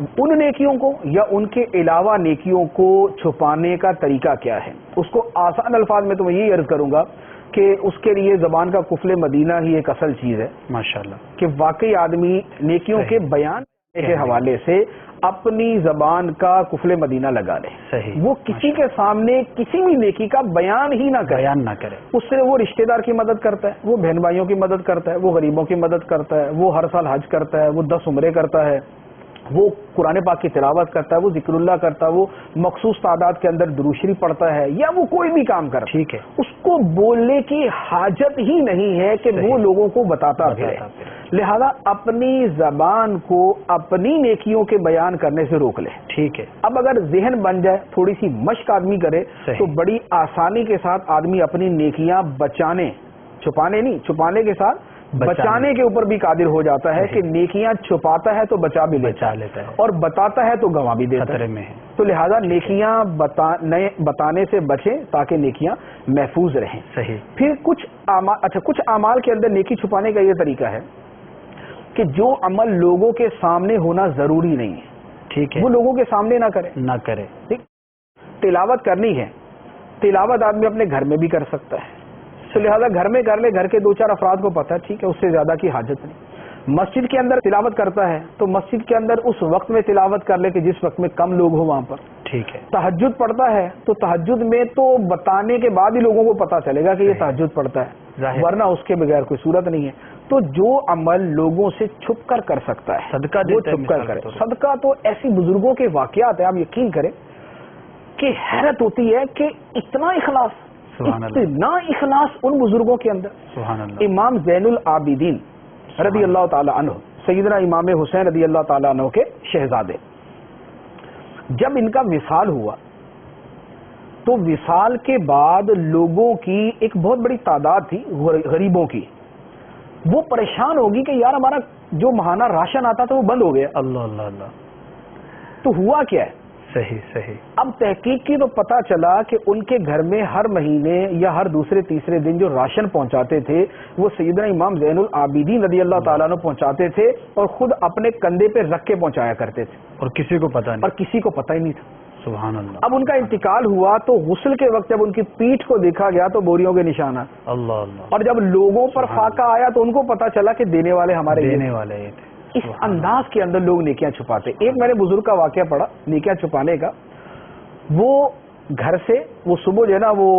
ان نیکیوں کو یا ان کے علاوہ نیکیوں کو چھپانے کا طریقہ کیا ہے؟ اس کو آسان الفاظ میں تو میں یہی عرض کروں گا کہ اس کے لیے زبان کا قفل مدینہ ہی ایک اصل چیز ہے ماشاءاللہ، کہ واقعی آدمی نیکیوں کے بیان کے حوالے سے اپنی زبان کا قفل مدینہ لگا لے، صحیح، وہ کسی کے سامنے کسی بھی نیکی کا بیان ہی نہ کرے، اس سے وہ رشتہ دار کی مدد کرتا ہے، وہ بہن بھائیوں کی مدد کرتا ہے، وہ غریبوں کی مدد کرتا ہے، وہ ہر سال حج کرتا ہے، وہ 10 عمرے کرتا ہے، وہ قرآن پاک کی تلاوت کرتا ہے، وہ ذکر اللہ کرتا ہے، وہ مخصوص تعداد کے اندر درود شریف پڑھتا ہے، یا وہ کوئی بھی کام کرتا ہے، ٹھیک ہے، اس کو بولنے کی حاجت ہی نہیں ہے کہ وہ لوگوں کو بتاتا پھرے، لہذا اپنی زبان کو اپنی نیکیوں کے بیان کرنے سے روک لے، ٹھیک ہے۔ اب اگر ذہن بن جائے، تھوڑی سی مشق آدمی کرے تو بڑی آسانی کے ساتھ آدمی اپنی نیکیاں چھپانے کے ساتھ بچانے کے اوپر بھی قادر ہو جاتا ہے، کہ نیکیاں چھپاتا ہے تو بچا بھی لیتا ہے اور بتاتا ہے تو گنوا بھی دیتا ہے، تو لہذا نیکیاں بتانے سے بچیں تاکہ نیکیاں محفوظ رہیں، صحیح۔ پھر کچھ اعمال کے اندر نیکی چھپانے کا یہ طریقہ ہے کہ جو عمل لوگوں کے سامنے ہونا ضروری نہیں ہے، ٹھیک ہے، وہ لوگوں کے سامنے نہ کرے، ٹھیک۔ تلاوت کرنی ہے، تلاوت آدمی اپنے گھر میں بھی کر سکتا ہے، تو لہذا گھر میں کر لے، گھر کے 2-4 افراد کو پتہ ہے، ٹھیک ہے، اس سے زیادہ کی حاجت نہیں۔ مسجد کے اندر تلاوت کرتا ہے تو مسجد کے اندر اس وقت میں تلاوت کر لے کہ جس وقت میں کم لوگ ہوں وہاں پر، ٹھیک ہے۔ تہجد پڑھتا ہے تو تہجد میں تو بتانے کے بعد ہی لوگوں کو پتہ چلے گا کہ یہ تہجد پڑھتا ہے، ورنہ اس کے بغیر کوئی صورت نہیں ہے۔ تو جو عمل لوگوں سے چھپ کر سکتا ہے، صدقہ وہ چھپ کر کرے۔ صدقہ تو ایسی بزرگوں کے واقعات ہیں، آپ یقین کریں کہ حیرت ہوتی ہے کہ اتنا اخلاص ان بزرگوں کے اندر۔ سبحان اللہ۔ امام زین العابدین رضی اللہ تعالی عنہ، سیدنا امام حسین رضی اللہ تعالی عنہ کے شہزادے، جب ان کا وصال ہوا تو وصال کے بعد لوگوں کی ایک بہت بڑی تعداد تھی، غریبوں کی، وہ پریشان ہوگی کہ یار ہمارا جو ماہانہ راشن آتا تھا وہ بند ہو گیا۔ اللہ اللہ اللہ۔ تو ہوا کیا ہے؟ صحیح۔ اب تحقیق کی تو پتہ چلا کہ ان کے گھر میں ہر مہینے یا ہر دوسرے تیسرے دن جو راشن پہنچاتے تھے وہ سیدنا امام زین العابدین رضی اللہ تعالیٰ عنہ پہنچاتے تھے، اور خود اپنے کندھے پہ رکھ کے پہنچایا کرتے تھے، اور کسی کو پتہ ہی نہیں تھا۔ سبحان اللہ۔ اب ان کا انتقال ہوا تو غسل کے وقت جب ان کی پیٹھ کو دیکھا گیا تو بوریوں کے نشانات، اللہ، اور جب لوگوں پر فاقہ آیا تو ان کو پتہ چلا کہ دینے والے تھے۔ اس انداز کے اندر لوگ نیکیاں چھپاتے۔ ایک میں نے بزرگ کا واقعہ پڑھا نیکیاں چھپانے کا، وہ گھر سے وہ صبح جو ہے نا وہ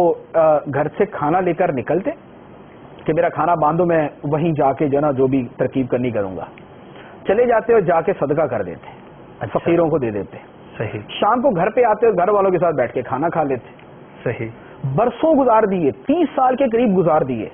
گھر سے کھانا لے کر نکلتے کہ میرا کھانا باندھو، میں وہیں جا کے جو ہے نا جو بھی ترکیب کرنی کروں گا، چلے جاتے اور جا کے صدقہ کر دیتے، فقیروں کو دے دیتے، صحیح۔ شام کو گھر پہ آتے اور گھر والوں کے ساتھ بیٹھ کے کھانا کھا لیتے، صحیح۔ برسوں گزار دیے، 30 سال کے قریب گزار دیے۔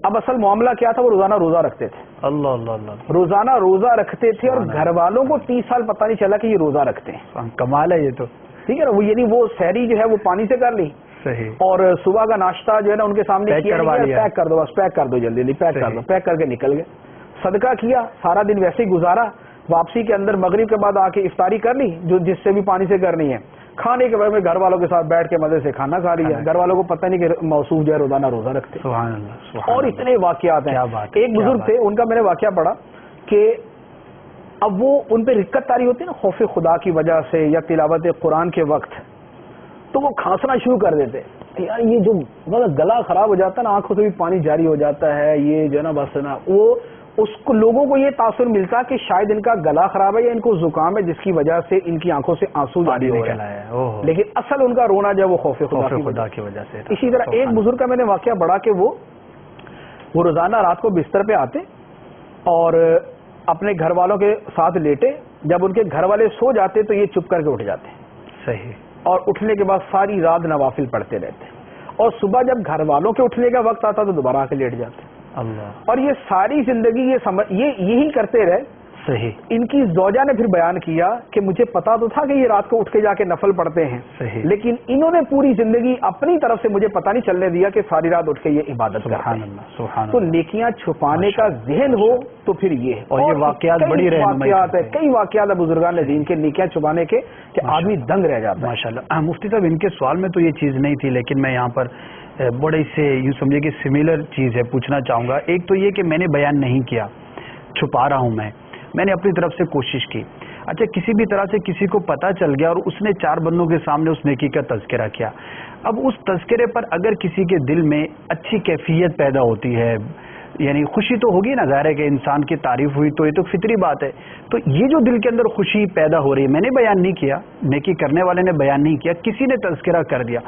اب اصل معاملہ کیا تھا، وہ روزانہ روزہ رکھتے تھے، اللہ، روزانہ روزہ رکھتے تھے، اور گھر والوں کو 30 سال پتہ نہیں چلا کہ یہ روزہ رکھتے ہیں۔ کمال ہے یہ تو، ٹھیک ہے نا، وہ یعنی وہ سحری جو ہے وہ پانی سے کر لی، صحیح، اور صبح کا ناشتہ جو ہے نا ان کے سامنے پیک کر دو، بس پیک کر دو، جلدی پیک کر کے نکل گئے۔ صدقہ کیا، سارا دن ویسے ہی گزارا، واپسی کے اندر مغرب کے بعد آ کے افطاری کر لی جو جس سے بھی پانی سے کرنی ہے، کھانے کے بعد میں گھر والوں کے ساتھ بیٹھ کے مزے سے کھانا کھا لیا، گھر والوں کو پتہ نہیں کہ موصوف جو ہے روزانہ روزہ رکھتے۔ سبحان اللہ۔ اور اتنے واقعات ہیں۔ ایک بزرگ تھے، ان کا میں نے واقعہ پڑھا کہ اب وہ ان پہ رکت طاری ہوتی ہے نا خوف خدا کی وجہ سے یا تلاوت قرآن کے وقت، تو وہ کھانسنا شروع کر دیتے، یار یہ جو گلا خراب ہو جاتا ہے نا، آنکھوں سے بھی پانی جاری ہو جاتا ہے، یہ جو ہے نا بس نا، وہ اس کو لوگوں کو یہ تاثر ملتا کہ شاید ان کا گلا خراب ہے یا ان کو زکام ہے جس کی وجہ سے ان کی آنکھوں سے آنسو جاری ہو رہا ہے، لیکن اصل ان کا رونا جو ہے وہ خوف خدا کی وجہ سے۔ اسی طرح ایک بزرگ کا میں نے واقعہ پڑھا کہ وہ روزانہ رات کو بستر پہ آتے اور اپنے گھر والوں کے ساتھ لیٹے، جب ان کے گھر والے سو جاتے تو یہ چپ کر کے اٹھ جاتے، صحیح، اور اٹھنے کے بعد ساری رات نوافل پڑھتے رہتے، اور صبح جب گھر والوں کے اٹھنے کا وقت آتا تو دوبارہ آ کے لیٹ جاتے، اللہ، اور یہ ساری زندگی یہی کرتے رہے، صحیح۔ ان کی زوجہ نے پھر بیان کیا کہ مجھے پتا تو تھا کہ یہ رات کو اٹھ کے جا کے نفل پڑھتے ہیں، صحیح، لیکن انہوں نے پوری زندگی اپنی طرف سے مجھے پتا نہیں چلنے دیا کہ ساری رات اٹھ کے یہ عبادت کرتے ہیں۔ تو نیکیاں چھپانے کا ذہن ہو تو پھر یہ، اور یہ واقعات بڑی واقعات ہے، کئی واقعات ہیں بزرگان دین کے نیکیاں چھپانے کے کہ آدمی دنگ رہ جاتا ہے۔ ماشاءاللہ۔ مفتی صاحب ان کے سوال میں تو یہ چیز نہیں تھی، لیکن میں یہاں پر بڑے سے یوں سمجھے کہ سملر چیز ہے پوچھنا چاہوں گا۔ ایک تو یہ کہ میں نے بیان نہیں کیا، چھپا رہا ہوں، میں نے اپنی طرف سے کوشش کی۔ اچھا کسی بھی طرح سے کسی کو پتہ چل گیا اور اس نے 4 بندوں کے سامنے اس نیکی کا تذکرہ کیا، اب اس تذکرے پر اگر کسی کے دل میں اچھی کیفیت پیدا ہوتی ہے، یعنی خوشی تو ہوگی نا، ظاہر ہے کہ انسان کی تعریف ہوئی تو یہ تو فطری بات ہے، تو یہ جو دل کے اندر خوشی پیدا ہو رہی ہے، میں نے بیان نہیں کیا، نیکی کرنے والے نے بیان نہیں کیا، کسی نے تذکرہ کر دیا،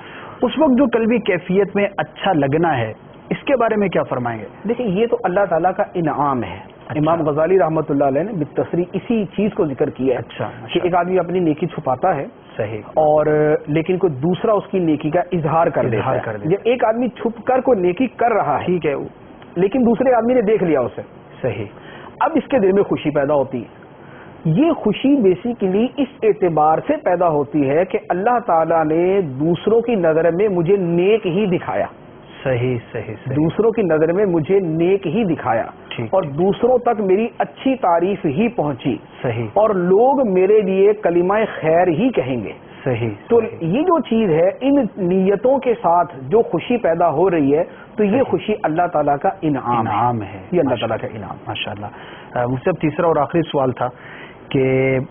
اس وقت جو قلبی کیفیت میں اچھا لگنا ہے، اس کے بارے میں کیا فرمائیں گے؟ دیکھیں یہ تو اللہ تعالیٰ کا انعام ہے. امام غزالی رحمۃ اللہ علیہ نے بالتصریح اسی چیز کو ذکر کیا ہے. اچھا کہ ایک آدمی اپنی نیکی چھپاتا ہے صحیح اور لیکن کوئی دوسرا اس کی نیکی کا اظہار کر دیتا ہے. جب ایک آدمی چھپ کر کوئی نیکی کر رہا ہے ٹھیک ہے لیکن دوسرے آدمی نے دیکھ لیا اسے، صحیح، اب اس کے دل میں خوشی پیدا ہوتی ہے. یہ خوشی بیسیکلی اس اعتبار سے پیدا ہوتی ہے کہ اللہ تعالیٰ نے دوسروں کی نظر میں مجھے نیک ہی دکھایا، صحیح صحیح صحیح، دوسروں کی نظر میں مجھے نیک ہی دکھایا اور دوسروں تک میری اچھی تعریف ہی پہنچی، صحیح، اور لوگ میرے لیے کلمہ خیر ہی کہیں گے. صحیح. تو یہ جو چیز ہے، ان نیتوں کے ساتھ جو خوشی پیدا ہو رہی ہے، تو یہ خوشی اللہ تعالیٰ کا انعام ہے. یہ اللہ تعالیٰ کا انعام. ماشاء اللہ. مجھ سے اب تیسرا اور آخری سوال تھا کہ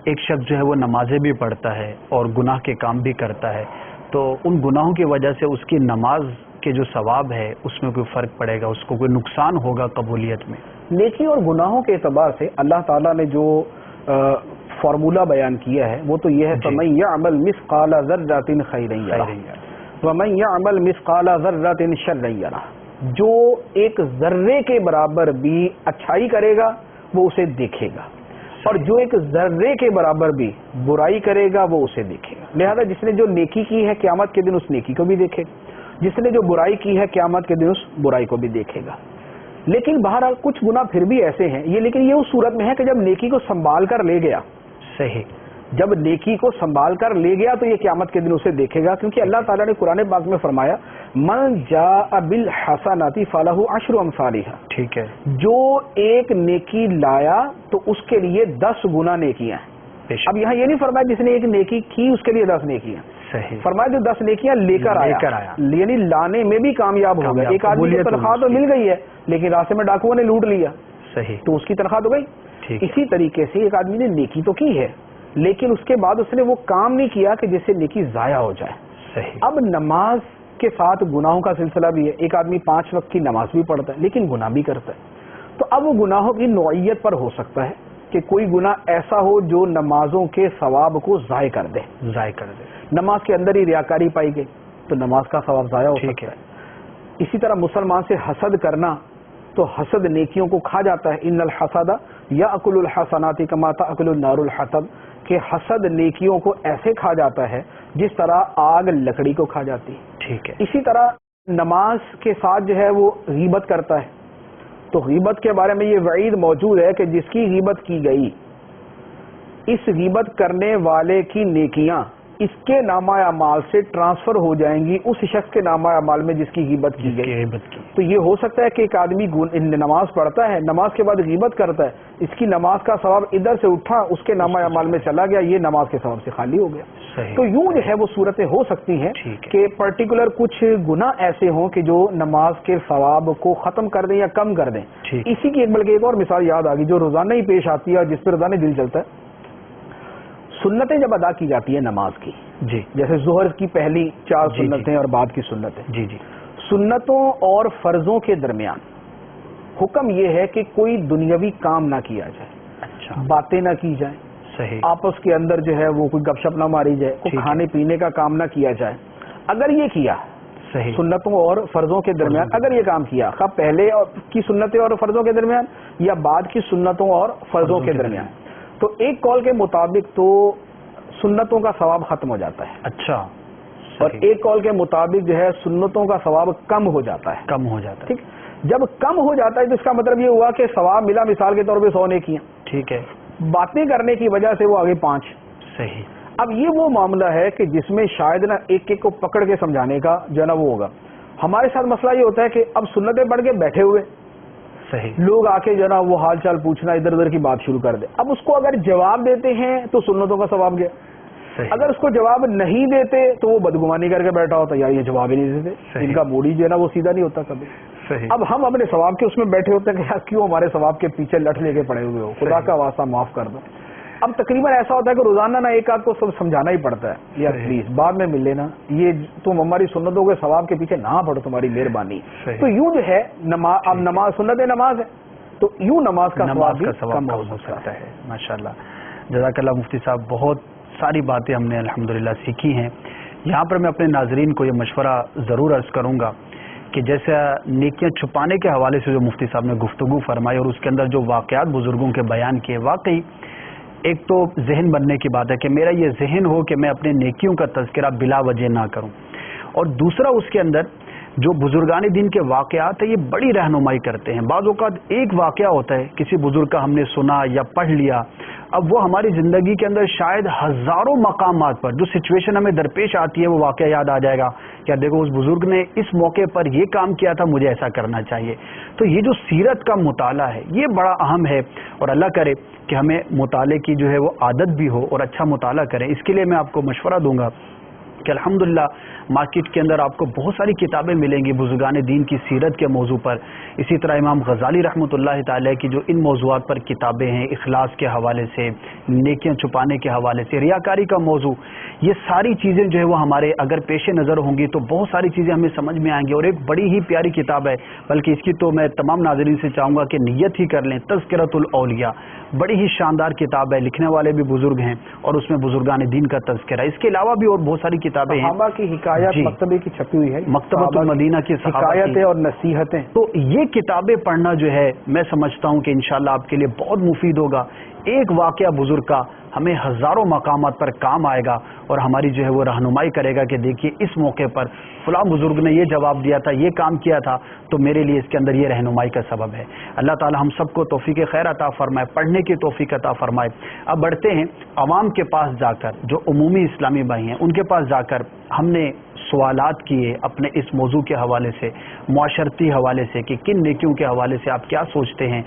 ایک شخص جو ہے وہ نمازیں بھی پڑھتا ہے اور گناہ کے کام بھی کرتا ہے، تو ان گناہوں کی وجہ سے اس کی نماز کے جو ثواب ہے اس میں کوئی فرق پڑے گا، اس کو کوئی نقصان ہوگا قبولیت میں؟ نیکی اور گناہوں کے اعتبار سے اللہ تعالیٰ نے جو فارمولہ بیان کیا ہے وہ تو یہ ہے فَمَن يَعْمَلْ مِثْقَالَ ذَرَّةٍ خَيْرًا يَرَهُ وَمَن يَعْمَلْ مِثْقَالَ ذَرَّةٍ شَرًّا يَرَهُ. جو ایک ذرے کے برابر بھی اچھائی کرے گا وہ اسے دیکھے گا، اور جو ایک ذرے کے برابر بھی برائی کرے گا وہ اسے دیکھے گا. لہذا جس نے جو نیکی کی ہے قیامت کے دن اس نیکی کو بھی دیکھے گا، جس نے جو برائی کی ہے قیامت کے دن اس برائی کو بھی دیکھے گا. لیکن بہرحال کچھ گناہ پھر بھی ایسے ہیں لیکن یہ اس صورت میں ہے کہ جب نیکی کو سنبھال کر لے گیا. صحیح. جب نیکی کو سنبھال کر لے گیا تو یہ قیامت کے دن اسے دیکھے گا، کیونکہ اللہ تعالیٰ نے قرآن پاک میں فرمایا من جاء بالحسنات فلہ عشر امثالھا. ٹھیک ہے. جو ایک نیکی لایا تو اس کے لیے 10 گنا نیکیاں ہیں. اب یہاں یہ نہیں فرمایا جس نے ایک نیکی کی اس کے لیے 10 نیکیاں. صحیح. فرمایا جو 10 نیکیاں لے کر آیا یعنی لانے میں بھی کامیاب ہو گیا. ایک آدمی کو تنخواہ تو مل گئی ہے لیکن راستے میں ڈاکوؤں نے لوٹ لیا، صحیح، تو اس کی تنخواہ تو گئی. اسی طریقے سے ایک آدمی نے نیکی تو کی ہے لیکن اس کے بعد اس نے وہ کام نہیں کیا کہ جس سے نیکی ضائع ہو جائے. صحیح. اب نماز کے ساتھ گناہوں کا سلسلہ بھی ہے. ایک آدمی 5 وقت کی نماز بھی پڑھتا ہے لیکن گناہ بھی کرتا ہے، تو اب وہ گناہوں کی نوعیت پر ہو سکتا ہے کہ کوئی گناہ ایسا ہو جو نمازوں کے ثواب کو ضائع کر دے. نماز کے اندر ہی ریاکاری پائی گئی تو نماز کا ثواب ضائع ہو سکتا ہے. اسی طرح مسلمان سے حسد کرنا، تو حسد نیکیوں کو کھا جاتا ہے. ان الحسد یاکل الحسنات کما تاکل النار الحطب، کہ حسد نیکیوں کو ایسے کھا جاتا ہے جس طرح آگ لکڑی کو کھا جاتی ہے. ٹھیک ہے. اسی طرح نماز کے ساتھ جو ہے وہ غیبت کرتا ہے، تو غیبت کے بارے میں یہ وعید موجود ہے کہ جس کی غیبت کی گئی، اس غیبت کرنے والے کی نیکیاں اس کے نامہ اعمال سے ٹرانسفر ہو جائیں گی اس شخص کے نامہ اعمال میں جس کی غیبت کی گئی. تو یہ ہو سکتا ہے کہ ایک آدمی نماز پڑھتا ہے، نماز کے بعد غیبت کرتا ہے، اس کی نماز کا ثواب ادھر سے اٹھا اس کے نامہ اعمال میں چلا گیا، یہ نماز کے ثواب سے خالی ہو گیا. تو یوں جو ہے وہ صورتیں ہو سکتی ہیں کہ پرٹیکولر کچھ گناہ ایسے ہوں کہ جو نماز کے ثواب کو ختم کر دیں یا کم کر دیں. اسی کی بلکہ ایک اور مثال یاد آ گئی جو روزانہ ہی پیش آتی ہے اور جس پہ روزانہ دل چلتا ہے. سنتیں جب ادا کی جاتی ہے نماز کی، جی، جیسے ظہر کی پہلی 4 سنتیں اور بعد کی سنتیں، جی جی، سنتوں اور فرضوں کے درمیان حکم یہ ہے کہ کوئی دنیاوی کام نہ کیا جائے. اچھا. باتیں نہ کی جائیں، صحیح، آپس کے اندر جو ہے وہ کوئی گپ شپ نہ ماری جائے، کوئی کھانے پینے کا کام نہ کیا جائے. اگر یہ کیا صحیح، سنتوں اور فرضوں کے درمیان اگر یہ کام کیا، خواہ پہلے کی سنتیں اور فرضوں کے درمیان یا بعد کی سنتوں اور فرضوں کے درمیان، تو ایک قول کے مطابق تو سنتوں کا ثواب ختم ہو جاتا ہے. اچھا. اور ایک قول کے مطابق جو ہے سنتوں کا ثواب کم ہو جاتا ہے. کم ہو جاتا ہے. ٹھیک. جب کم ہو جاتا ہے تو اس کا مطلب یہ ہوا کہ ثواب ملا مثال کے طور پہ 100 نیکیاں. ٹھیک ہے. باتیں کرنے کی وجہ سے وہ آگے 5. صحیح. اب یہ وہ معاملہ ہے کہ جس میں شاید نا ایک ایک کو پکڑ کے سمجھانے کا جو ہے نا وہ ہوگا. ہمارے ساتھ مسئلہ یہ ہوتا ہے کہ اب سنتیں پڑھ کے بیٹھے ہوئے صحیح لوگ آ کے جو ہے نا وہ حال چال پوچھنا ادھر ادھر کی بات شروع کر دے. اب اس کو اگر جواب دیتے ہیں تو سنتوں کا ثواب گیا. اگر اس کو جواب نہیں دیتے تو وہ بدگمانی کر کے بیٹھا ہوتا یار یہ جواب ہی نہیں دیتے، ان کا موڈ ہی جو ہے نا وہ سیدھا نہیں ہوتا کبھی. اب ہم اپنے ثواب کے اس میں بیٹھے ہوتے ہیں کہ یار کیوں ہمارے ثواب کے پیچھے لٹ لے کے پڑے ہوئے ہو، خدا کا واسطہ معاف کر دو. اب تقریباً ایسا ہوتا ہے کہ روزانہ نہ ایک آدھ کو سب سمجھانا ہی پڑتا ہے یار پلیز بعد میں مل لینا, یہ تم ہماری سنتوں کے ثواب کے پیچھے نہ پڑو, تمہاری مہربانی. تو یوں جو ہے اب نماز سنت نماز ہے تو یوں نماز کا ثواب کم ہو سکتا ہے. ماشاءاللہ, جزاک اللہ مفتی صاحب, بہت ساری باتیں ہم نے الحمدللہ سیکھی ہیں. یہاں پر میں اپنے ناظرین کو یہ مشورہ ضرور عرض کروں گا کہ جیسے نیکیاں چھپانے کے حوالے سے جو مفتی صاحب نے گفتگو فرمائی اور اس کے اندر جو واقعات بزرگوں کے بیان کیے, واقعی ایک تو ذہن بننے کی بات ہے کہ میرا یہ ذہن ہو کہ میں اپنے نیکیوں کا تذکرہ بلا وجہ نہ کروں, اور دوسرا اس کے اندر جو بزرگان دین کے واقعات ہیں یہ بڑی رہنمائی کرتے ہیں. بعض اوقات ایک واقعہ ہوتا ہے کسی بزرگ کا ہم نے سنا یا پڑھ لیا, اب وہ ہماری زندگی کے اندر شاید ہزاروں مقامات پر جو سچویشن ہمیں درپیش آتی ہے وہ واقعہ یاد آ جائے گا کہ دیکھو اس بزرگ نے اس موقع پر یہ کام کیا تھا, مجھے ایسا کرنا چاہیے. تو یہ جو سیرت کا مطالعہ ہے یہ بڑا اہم ہے, اور اللہ کرے کہ ہمیں مطالعے کی جو ہے وہ عادت بھی ہو اور اچھا مطالعہ کریں. اس کے لیے میں آپ کو مشورہ دوں گا کہ الحمدللہ مارکیٹ کے اندر آپ کو بہت ساری کتابیں ملیں گی بزرگان دین کی سیرت کے موضوع پر. اسی طرح امام غزالی رحمۃ اللہ تعالی کی جو ان موضوعات پر کتابیں ہیں, اخلاص کے حوالے سے, نیکیاں چھپانے کے حوالے سے, ریاکاری کا موضوع, یہ ساری چیزیں جو ہے وہ ہمارے اگر پیش نظر ہوں گی تو بہت ساری چیزیں ہمیں سمجھ میں آئیں گی. اور ایک بڑی ہی پیاری کتاب ہے, بلکہ اس کی تو میں تمام ناظرین سے چاہوں گا کہ نیت ہی کر لیں, تذکرۃ الاولیاء, بڑی ہی شاندار کتاب ہے, لکھنے والے بھی بزرگ ہیں اور اس میں بزرگان دین کا تذکرہ ہے. اس کے علاوہ بھی اور بہت ساری کتابیں ہیں, صحابہ کی حکایت مکتبے کی چھپی ہوئی ہے, مکتبۃ المدینہ کی حکایتیں اور نصیحتیں. تو یہ کتابیں پڑھنا جو ہے میں سمجھتا ہوں کہ انشاءاللہ آپ کے لیے بہت مفید ہوگا. ایک واقعہ بزرگ کا ہمیں ہزاروں مقامات پر کام آئے گا اور ہماری جو ہے وہ رہنمائی کرے گا کہ دیکھیے اس موقع پر فلاں بزرگ نے یہ جواب دیا تھا, یہ کام کیا تھا, تو میرے لیے اس کے اندر یہ رہنمائی کا سبب ہے. اللہ تعالی ہم سب کو توفیق خیر عطا فرمائے, پڑھنے کی توفیق عطا فرمائے. اب بڑھتے ہیں عوام کے پاس جا کر, جو عمومی اسلامی بھائی ہیں ان کے پاس جا کر ہم نے سوالات کیے اپنے اس موضوع کے حوالے سے, معاشرتی حوالے سے, کہ کن نیکیوں کے حوالے سے آپ کیا سوچتے ہیں,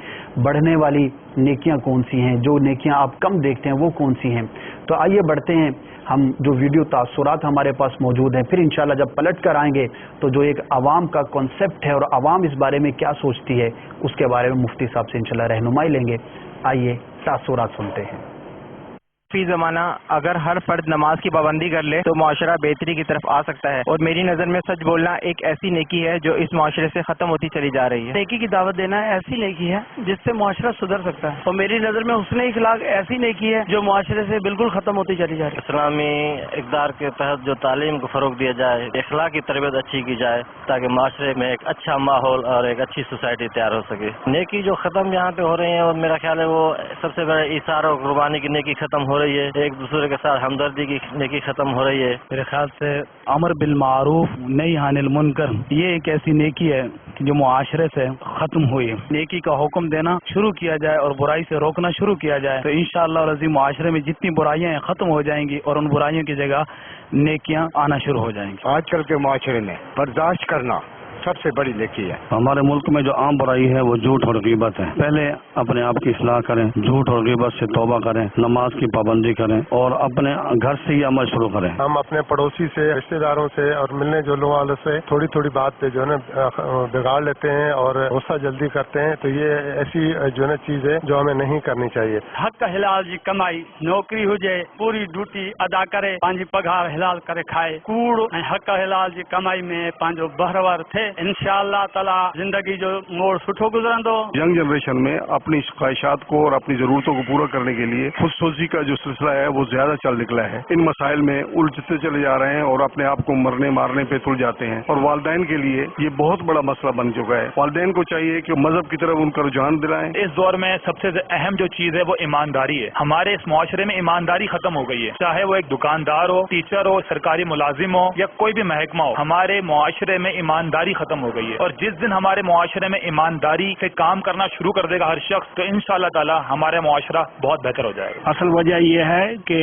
بڑھنے والی نیکیاں کون سی ہیں, جو نیکیاں آپ کم دیکھتے ہیں وہ کون سی ہیں. تو آئیے بڑھتے ہیں, ہم جو ویڈیو تاثرات ہمارے پاس موجود ہیں, پھر انشاءاللہ جب پلٹ کر آئیں گے تو جو ایک عوام کا کانسیپٹ ہے اور عوام اس بارے میں کیا سوچتی ہے اس کے بارے میں مفتی صاحب سے انشاءاللہ رہنمائی لیں گے. آئیے تاثرات سنتے ہیں. فی زمانہ اگر ہر فرد نماز کی پابندی کر لے تو معاشرہ بہتری کی طرف آ سکتا ہے, اور میری نظر میں سچ بولنا ایک ایسی نیکی ہے جو اس معاشرے سے ختم ہوتی چلی جا رہی ہے. نیکی کی دعوت دینا ایسی نیکی ہے جس سے معاشرہ سدھر سکتا ہے, اور میری نظر میں حسن اخلاق ایسی نیکی ہے جو معاشرے سے بالکل ختم ہوتی چلی جا رہی ہے. اسلامی اقدار کے تحت جو تعلیم کو فروغ دیا جائے, اخلاق کی تربیت اچھی کی جائے تاکہ معاشرے میں ایک اچھا ماحول اور ایک اچھی سوسائٹی تیار ہو سکے. نیکی جو ختم یہاں پہ ہو رہی ہے, اور میرا خیال ہے وہ سب سے بڑا ایثار اور قربانی کی نیکی ختم ہو رہی ہے, ایک دوسرے کے ساتھ ہمدردی کی نیکی ختم ہو رہی ہے. میرے خیال سے امر بالمعروف نہی عن المنکر یہ ایک ایسی نیکی ہے جو معاشرے سے ختم ہوئی. نیکی کا حکم دینا شروع کیا جائے اور برائی سے روکنا شروع کیا جائے تو انشاءاللہ العظیم معاشرے میں جتنی برائیاں ہیں ختم ہو جائیں گی اور ان برائیوں کی جگہ نیکیاں آنا شروع ہو جائیں گی. آج کل کے معاشرے میں برداشت کرنا سب سے بڑی نیکی ہے. ہمارے ملک میں جو عام برائی ہے وہ جھوٹ اور غیبت ہے. پہلے اپنے آپ کی اصلاح کریں, جھوٹ اور غیبت سے توبہ کریں, نماز کی پابندی کریں اور اپنے گھر سے ہی عمل شروع کریں. ہم اپنے پڑوسی سے, رشتے داروں سے اور ملنے جلنے والوں سے تھوڑی تھوڑی بات پہ جو ہے نا بگاڑ لیتے ہیں اور غصہ جلدی کرتے ہیں, تو یہ ایسی جو ہے نا چیز ہے جو ہمیں نہیں کرنی چاہیے. حق حلال جی کمائی نوکری ہوجے پوری ڈیوٹی ادا کرے, پانچی پگھار حلال کرے کھائے, کوڑ حق حلال جی کمائی میں پانچو بہرور تھے. انشاءاللہ تعالی زندگی جو موڑ سٹھو گزرندو. ینگ جنریشن میں اپنی خواہشات کو اور اپنی ضرورتوں کو پورا کرنے کے لیے خودسوزی کا جو سلسلہ ہے وہ زیادہ چل نکلا ہے. ان مسائل میں الجھتے چلے جا رہے ہیں اور اپنے آپ کو مرنے مارنے پہ تل جاتے ہیں, اور والدین کے لیے یہ بہت بڑا مسئلہ بن چکا ہے. والدین کو چاہیے کہ مذہب کی طرف ان کا رجحان دلائیں. اس دور میں سب سے اہم جو چیز ہے وہ ایمانداری ہے. ہمارے اس معاشرے میں ایمانداری ختم ہو گئی ہے, چاہے وہ ایک دکاندار ہو, ٹیچر ہو, سرکاری ملازم ہو یا کوئی بھی محکمہ ہو. ہمارے معاشرے میں ایمانداری ختم ہو گئی ہے, اور جس دن ہمارے معاشرے میں ایمانداری سے کام کرنا شروع کر دے گا ہر شخص, تو انشاءاللہ تعالی ہمارا معاشرہ بہت بہتر ہو جائے گا. اصل وجہ یہ ہے کہ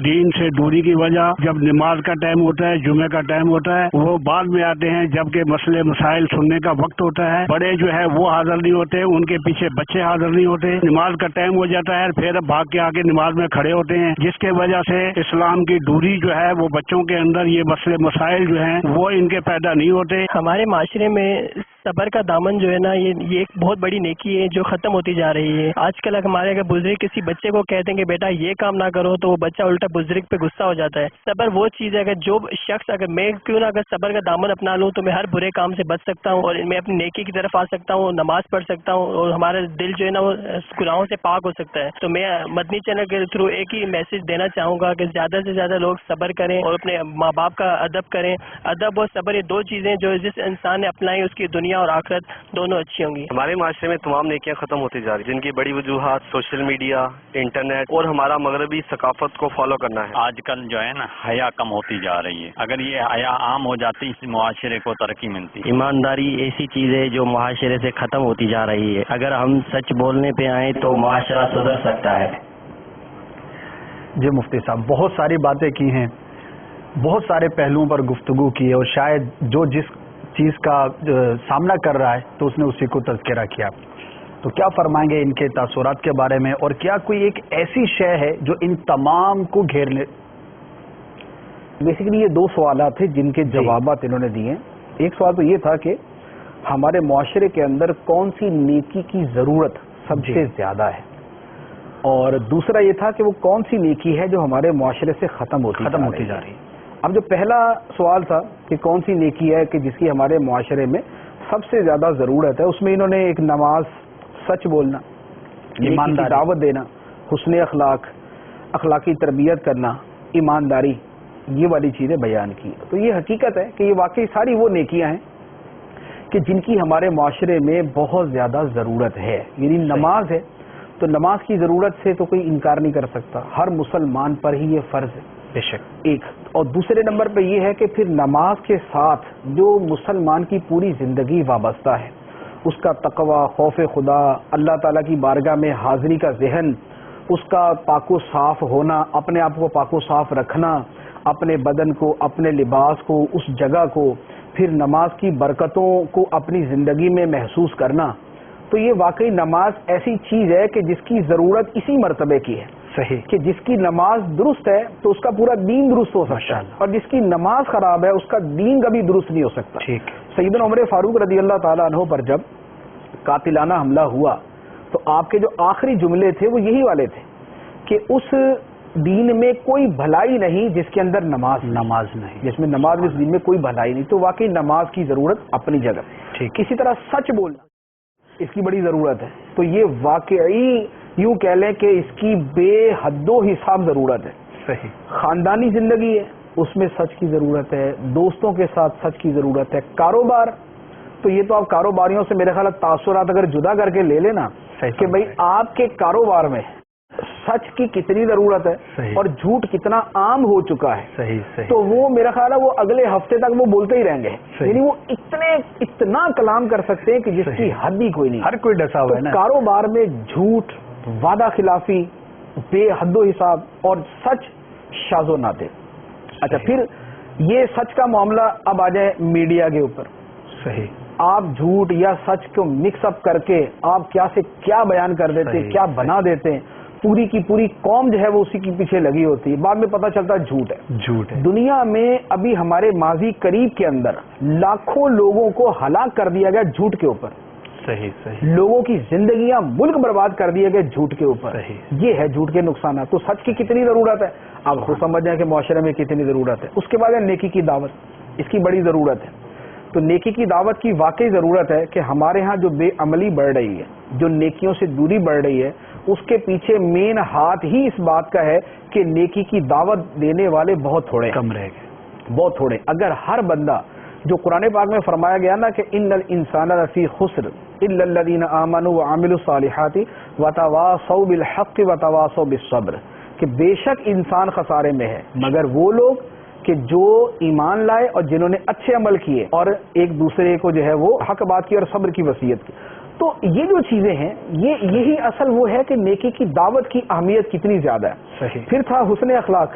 دین سے دوری کی وجہ, جب نماز کا ٹائم ہوتا ہے, جمعے کا ٹائم ہوتا ہے, وہ بعد میں آتے ہیں جبکہ مسئلے مسائل سننے کا وقت ہوتا ہے. بڑے جو ہے وہ حاضر نہیں ہوتے, ان کے پیچھے بچے حاضر نہیں ہوتے. نماز کا ٹائم ہو جاتا ہے, پھر بھاگ کے آگے نماز میں کھڑے ہوتے ہیں, جس کے وجہ سے اسلام کی دوری جو ہے وہ بچوں کے اندر یہ مسئلے مسائل جو ہیں وہ ان کے پیدا نہیں ہوتے. ہمارے معاشرے میں صبر کا دامن جو ہے نا یہ ایک بہت بڑی نیکی ہے جو ختم ہوتی جا رہی ہے. آج کل ہمارے اگر بزرگ کسی بچے کو کہتے ہیں کہ بیٹا یہ کام نہ کرو تو وہ بچہ الٹا بزرگ پہ غصہ ہو جاتا ہے. صبر وہ چیز ہے اگر جو شخص اگر میں کیوں نہ اگر صبر کا دامن اپنا لوں تو میں ہر برے کام سے بچ سکتا ہوں اور میں اپنی نیکی کی طرف آ سکتا ہوں, نماز پڑھ سکتا ہوں اور ہمارا دل جو ہے نا وہ گناہوں سے پاک ہو سکتا ہے. تو میں مدنی چینل کے تھرو ایک ہی میسج دینا چاہوں گا کہ زیادہ سے زیادہ لوگ صبر کریں اور اپنے ماں باپ کا ادب کریں. ادب اور صبر یہ دو چیزیں جو جس انسان نے اپنائی اس کی دنیا اور آخرت دونوں اچھی ہوں گی. ہمارے معاشرے میں تمام نیکیاں ختم ہوتی جا رہی ہیں جن کی بڑی وجوہات سوشل میڈیا, انٹرنیٹ اور ہمارا مغربی ثقافت کو فالو کرنا ہے. آج کل جو ہے نا حیا کم ہوتی جا رہی ہے. اگر یہ حیا عام ہو جاتی اس معاشرے کو ترقی ملتی. ایمانداری ایسی چیز ہے جو معاشرے سے ختم ہوتی جا رہی ہے. اگر ہم سچ بولنے پہ آئیں تو معاشرہ سدھر سکتا ہے. جی مفتی صاحب, بہت ساری باتیں کی ہیں, بہت سارے پہلوؤں پر گفتگو کی ہے اور شاید جو جس چیز کا سامنا کر رہا ہے تو اس نے اسی کو تذکرہ کیا. تو کیا فرمائیں گے ان کے تاثرات کے بارے میں, اور کیا کوئی ایک ایسی شے ہے جو ان تمام کو گھیر لے؟ بیسیکلی یہ دو سوالات تھے جن کے جوابات انہوں نے دیے. ایک سوال تو یہ تھا کہ ہمارے معاشرے کے اندر کون سی نیکی کی ضرورت سب سے زیادہ ہے, اور دوسرا یہ تھا کہ وہ کون سی نیکی ہے جو ہمارے معاشرے سے ختم ہوتی جا رہی ہے. اب جو پہلا سوال تھا کہ کون سی نیکی ہے کہ جس کی ہمارے معاشرے میں سب سے زیادہ ضرورت ہے, اس میں انہوں نے ایک نماز, سچ بولنا, ایمانداری, دعوت دینا, حسن اخلاق, اخلاقی تربیت کرنا, ایمانداری, یہ والی چیزیں بیان کی. تو یہ حقیقت ہے کہ یہ واقعی ساری وہ نیکیاں ہیں کہ جن کی ہمارے معاشرے میں بہت زیادہ ضرورت ہے. یعنی نماز ہے تو نماز کی ضرورت سے تو کوئی انکار نہیں کر سکتا, ہر مسلمان پر ہی یہ فرض ہے بے شک. ایک اور دوسرے نمبر پہ یہ ہے کہ پھر نماز کے ساتھ جو مسلمان کی پوری زندگی وابستہ ہے, اس کا تقوی, خوف خدا, اللہ تعالیٰ کی بارگاہ میں حاضری کا ذہن, اس کا پاک و صاف ہونا, اپنے آپ کو پاک و صاف رکھنا, اپنے بدن کو, اپنے لباس کو, اس جگہ کو, پھر نماز کی برکتوں کو اپنی زندگی میں محسوس کرنا. تو یہ واقعی نماز ایسی چیز ہے کہ جس کی ضرورت اسی مرتبے کی ہے. صحیح. کہ جس کی نماز درست ہے تو اس کا پورا دین درست ہو سکتا ہے, اور جس کی نماز خراب ہے اس کا دین کبھی درست نہیں ہو سکتا. ٹھیک. سیدنا عمر فاروق رضی اللہ تعالیٰ عنہ پر جب قاتلانہ حملہ ہوا تو آپ کے جو آخری جملے تھے وہ یہی والے تھے کہ اس دین میں کوئی بھلائی نہیں جس کے اندر نماز نہیں, جس میں نماز اس دین میں کوئی بھلائی نہیں. تو واقعی نماز کی ضرورت اپنی جگہ. ٹھیک. اسی طرح سچ بولنا اس کی بڑی ضرورت ہے. تو یہ واقعی یوں کہہ لیں کہ اس کی بے حد و حساب ضرورت ہے. صحیح. خاندانی زندگی ہے, اس میں سچ کی ضرورت ہے. دوستوں کے ساتھ سچ کی ضرورت ہے. کاروبار, تو یہ تو آپ کاروباریوں سے میرے خیال تاثرات اگر جدا کر کے لے لینا کہ بھئی آپ کے کاروبار میں سچ کی کتنی ضرورت ہے اور جھوٹ کتنا عام ہو چکا ہے. صحیح. تو وہ میرا خیال ہے وہ اگلے ہفتے تک وہ بولتے ہی رہیں گے. یعنی وہ اتنا کلام کر سکتے ہیں کہ جس کی حد ہی کوئی نہیں. ہر کوئی ڈسا ہوا ہے نا. کاروبار میں جھوٹ, وعدہ خلافی, بے حد و حساب اور سچ شاذ و نادر. اچھا, پھر یہ سچ کا معاملہ اب آ جائے میڈیا کے اوپر. صحیح. آپ جھوٹ یا سچ کو مکس اپ کر کے آپ کیا سے کیا بیان کر دیتے ہیں, کیا بنا دیتے ہیں. پوری کی پوری قوم جو ہے وہ اسی کے پیچھے لگی ہوتی ہے. بعد میں پتہ چلتا ہے جھوٹ ہے. دنیا میں ابھی ہمارے ماضی قریب کے اندر لاکھوں لوگوں کو ہلاک کر دیا گیا جھوٹ کے اوپر. صحیح. لوگوں کی زندگیاں, ملک برباد کر دیے گئے جھوٹ کے اوپر. یہ ہے جھوٹ کے نقصانات. تو سچ کی کتنی ضرورت ہے آپ خود سمجھ جائیں کہ معاشرے میں کتنی ضرورت ہے. اس کے بعد ہے نیکی کی دعوت, اس کی بڑی ضرورت ہے. تو نیکی کی دعوت کی واقعی ضرورت ہے کہ ہمارے ہاں جو بے عملی بڑھ رہی ہے, جو نیکیوں سے دوری بڑھ رہی ہے, اس کے پیچھے مین ہاتھ ہی اس بات کا ہے کہ نیکی کی دعوت دینے والے بہت تھوڑے, کم رہ گئے, بہت تھوڑے. اگر ہر بندہ, جو قرآن پاک میں فرمایا گیا نا کہ ان الانسان لفی خسر الا الذین آمنوا وعملوا الصالحات وتواصوا بالحق وتواصوا بالصبر, کہ بے شک انسان خسارے میں ہے مگر وہ لوگ کہ جو ایمان لائے اور جنہوں نے اچھے عمل کیے اور ایک دوسرے کو جو ہے وہ حق بات کی اور صبر کی وصیت کی. تو یہ جو چیزیں ہیں یہی اصل وہ ہے کہ نیکی کی دعوت کی اہمیت کتنی زیادہ ہے. صحیح. پھر تھا حسن اخلاق.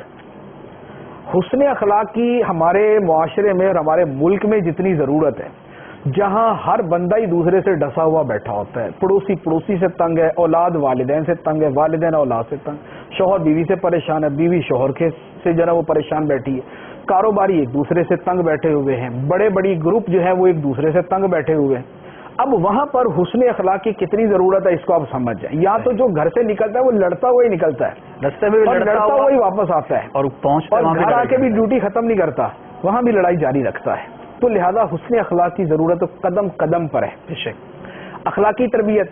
حسن اخلاق کی ہمارے معاشرے میں اور ہمارے ملک میں جتنی ضرورت ہے, جہاں ہر بندہ ہی دوسرے سے ڈسا ہوا بیٹھا ہوتا ہے, پڑوسی سے تنگ ہے, اولاد والدین سے تنگ ہے, والدین اولاد سے تنگ, شوہر بیوی سے پریشان ہے, بیوی شوہر سے جو ہے وہ پریشان بیٹھی ہے, کاروباری ایک دوسرے سے تنگ بیٹھے ہوئے ہیں, بڑے بڑی گروپ جو ہے وہ ایک دوسرے سے تنگ بیٹھے ہوئے ہیں. اب وہاں پر حسن اخلاق کی کتنی ضرورت ہے اس کو آپ سمجھ جائیں. یا تو جو گھر سے نکلتا ہے وہ لڑتا ہوا ہی نکلتا ہے, رستے میں لڑتا ہوا ہی واپس آتا ہے, اور گھر آ کے بھی ڈیوٹی ختم نہیں کرتا, وہاں بھی لڑائی جاری رکھتا ہے. تو لہذا حسن اخلاق کی ضرورت تو قدم قدم پر ہے. بے شک اخلاقی تربیت,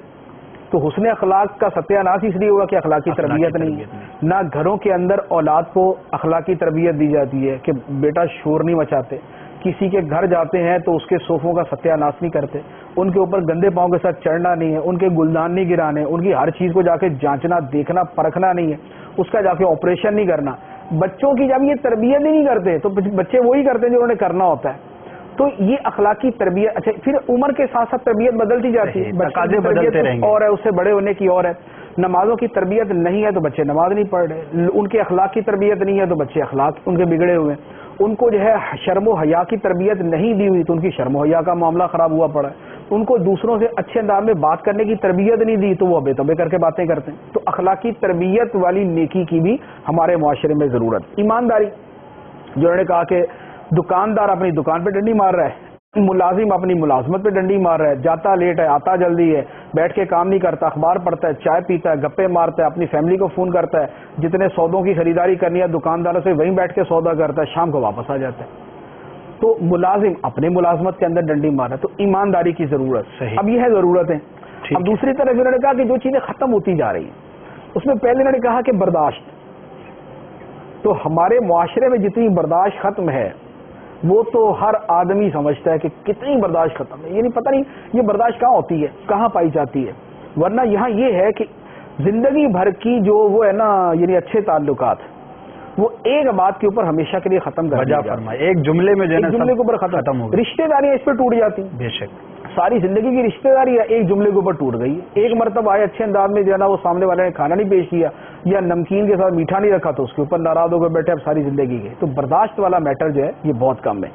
تو حسن اخلاق کا ستیہ ناش اس لیے ہوا کہ اخلاقی تربیت نہیں. نہ گھروں کے اندر اولاد کو اخلاقی تربیت دی جاتی ہے کہ بیٹا شور نہیں مچاتے, کسی کے گھر جاتے ہیں تو اس کے صوفوں کا ستیہ ناش نہیں کرتے, ان کے اوپر گندے پاؤں کے ساتھ چڑھنا نہیں ہے, ان کے گلدان نہیں گرانے, ان کی ہر چیز کو جا کے جانچنا دیکھنا پرکھنا نہیں ہے, اس کا جا کے آپریشن نہیں کرنا. بچوں کی جب یہ تربیت ہی نہیں کرتے تو بچے وہی کرتے ہیں جو انہوں نے کرنا ہوتا ہے. تو یہ اخلاقی تربیت. اچھا پھر عمر کے ساتھ ساتھ تربیت بدلتی جاتی ہے, تقاضے بدلتے رہیں گے, اور ہے اس سے بڑے ہونے کی اور ہے. نمازوں کی تربیت نہیں ہے تو بچے نماز نہیں پڑھ رہے, ان کے اخلاق کی تربیت نہیں ہے تو بچے اخلاق ان کے بگڑے ہوئے. ان کو جو ہے شرم و حیا کی تربیت نہیں دی ہوئی تو ان کی شرم و حیا کا معاملہ خراب ہوا پڑا ہے. ان کو دوسروں سے اچھے انداز میں بات کرنے کی تربیت نہیں دی تو وہ بے تبے کر کے باتیں کرتے ہیں. تو اخلاقی تربیت والی نیکی کی بھی ہمارے معاشرے میں ضرورت. ایمانداری, جو انہوں نے کہا کہ دکاندار اپنی دکان پہ ڈنڈی مار رہا ہے, ملازم اپنی ملازمت پہ ڈنڈی مار رہا ہے, جاتا لیٹ ہے آتا جلدی ہے, بیٹھ کے کام نہیں کرتا, اخبار پڑھتا ہے, چائے پیتا ہے, گپے مارتا ہے, اپنی فیملی کو فون کرتا ہے, جتنے سودوں کی خریداری کرنی ہے دکانداروں سے وہیں بیٹھ کے سودا کرتا ہے, شام کو واپس آ جاتا ہے. تو ملازم اپنے ملازمت کے اندر ڈنڈی مار رہا ہے. تو ایمانداری کی ضرورت. اب یہ ہے ضرورتیں. اب دوسری طرف انہوں نے کہا کہ جو چیزیں ختم ہوتی جا رہی ہیں اس میں پہلے انہوں نے کہا کہ برداشت. تو ہمارے معاشرے میں جتنی برداشت ختم ہے وہ تو ہر آدمی سمجھتا ہے کہ کتنی برداشت ختم ہے. یعنی پتہ نہیں یہ برداشت کہاں ہوتی ہے, کہاں پائی جاتی ہے. ورنہ یہاں یہ ہے کہ زندگی بھر کی جو وہ ہے نا یعنی اچھے تعلقات وہ ایک بات کے اوپر ہمیشہ کے لیے ختم کر دیا جاتا ہے, ایک جملے میں ایک جملے کے اوپر ختم ہو. رشتے داریاں اس پہ ٹوٹ جاتی ہیں. بے شک ساری زندگی کی رشتے داری ایک جملے کے اوپر ٹوٹ گئی. ایک مرتبہ آئے اچھے انداز میں جو ہے نا وہ سامنے والے نے کھانا نہیں پیش کیا یا نمکین کے ساتھ میٹھا نہیں رکھا تو اس کے اوپر ناراض ہو کر بیٹھے اب ساری زندگی کے. تو برداشت والا میٹر جو ہے یہ بہت کم ہے.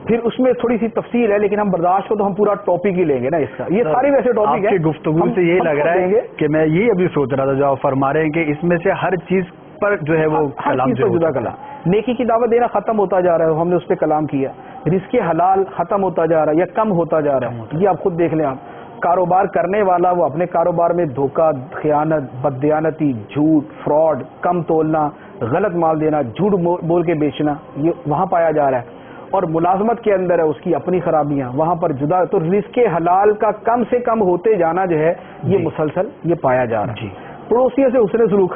پھر اس میں تھوڑی سی تفصیل ہے لیکن ہم برداشت کو تو ہم پورا ٹاپک ہی لیں گے نا اس کا. یہ ساری ویسے ٹاپک ہے. گفتگو سے یہی لگ رہا ہے کہ میں یہ ابھی سوچ رہا تھا جو آپ فرما رہے ہیں کہ اس میں سے ہر چیز پر جو ہے وہ کلام جدا کلام. نیکی کی دعوت دینا ختم ہوتا جا رہا ہے, ہم نے اس پہ کلام کیا. رزق حلال ختم ہوتا جا رہا ہے یا کم ہوتا جا رہا ہے, یہ آپ خود دیکھ لیں. آپ کاروبار کرنے والا وہ اپنے کاروبار میں دھوکہ, خیانت, بددیانتی, جھوٹ, فراڈ, کم تولنا, غلط مال دینا, جھوٹ بول کے بیچنا, یہ وہاں پایا جا رہا ہے. اور ملازمت کے اندر ہے اس کی اپنی خرابیاں, وہاں پر جدا. تو رزق حلال کا کم سے کم ہوتے جانا جو ہے یہ مسلسل یہ پایا جا رہا ہے. پڑوسیوں سے حسن سلوک,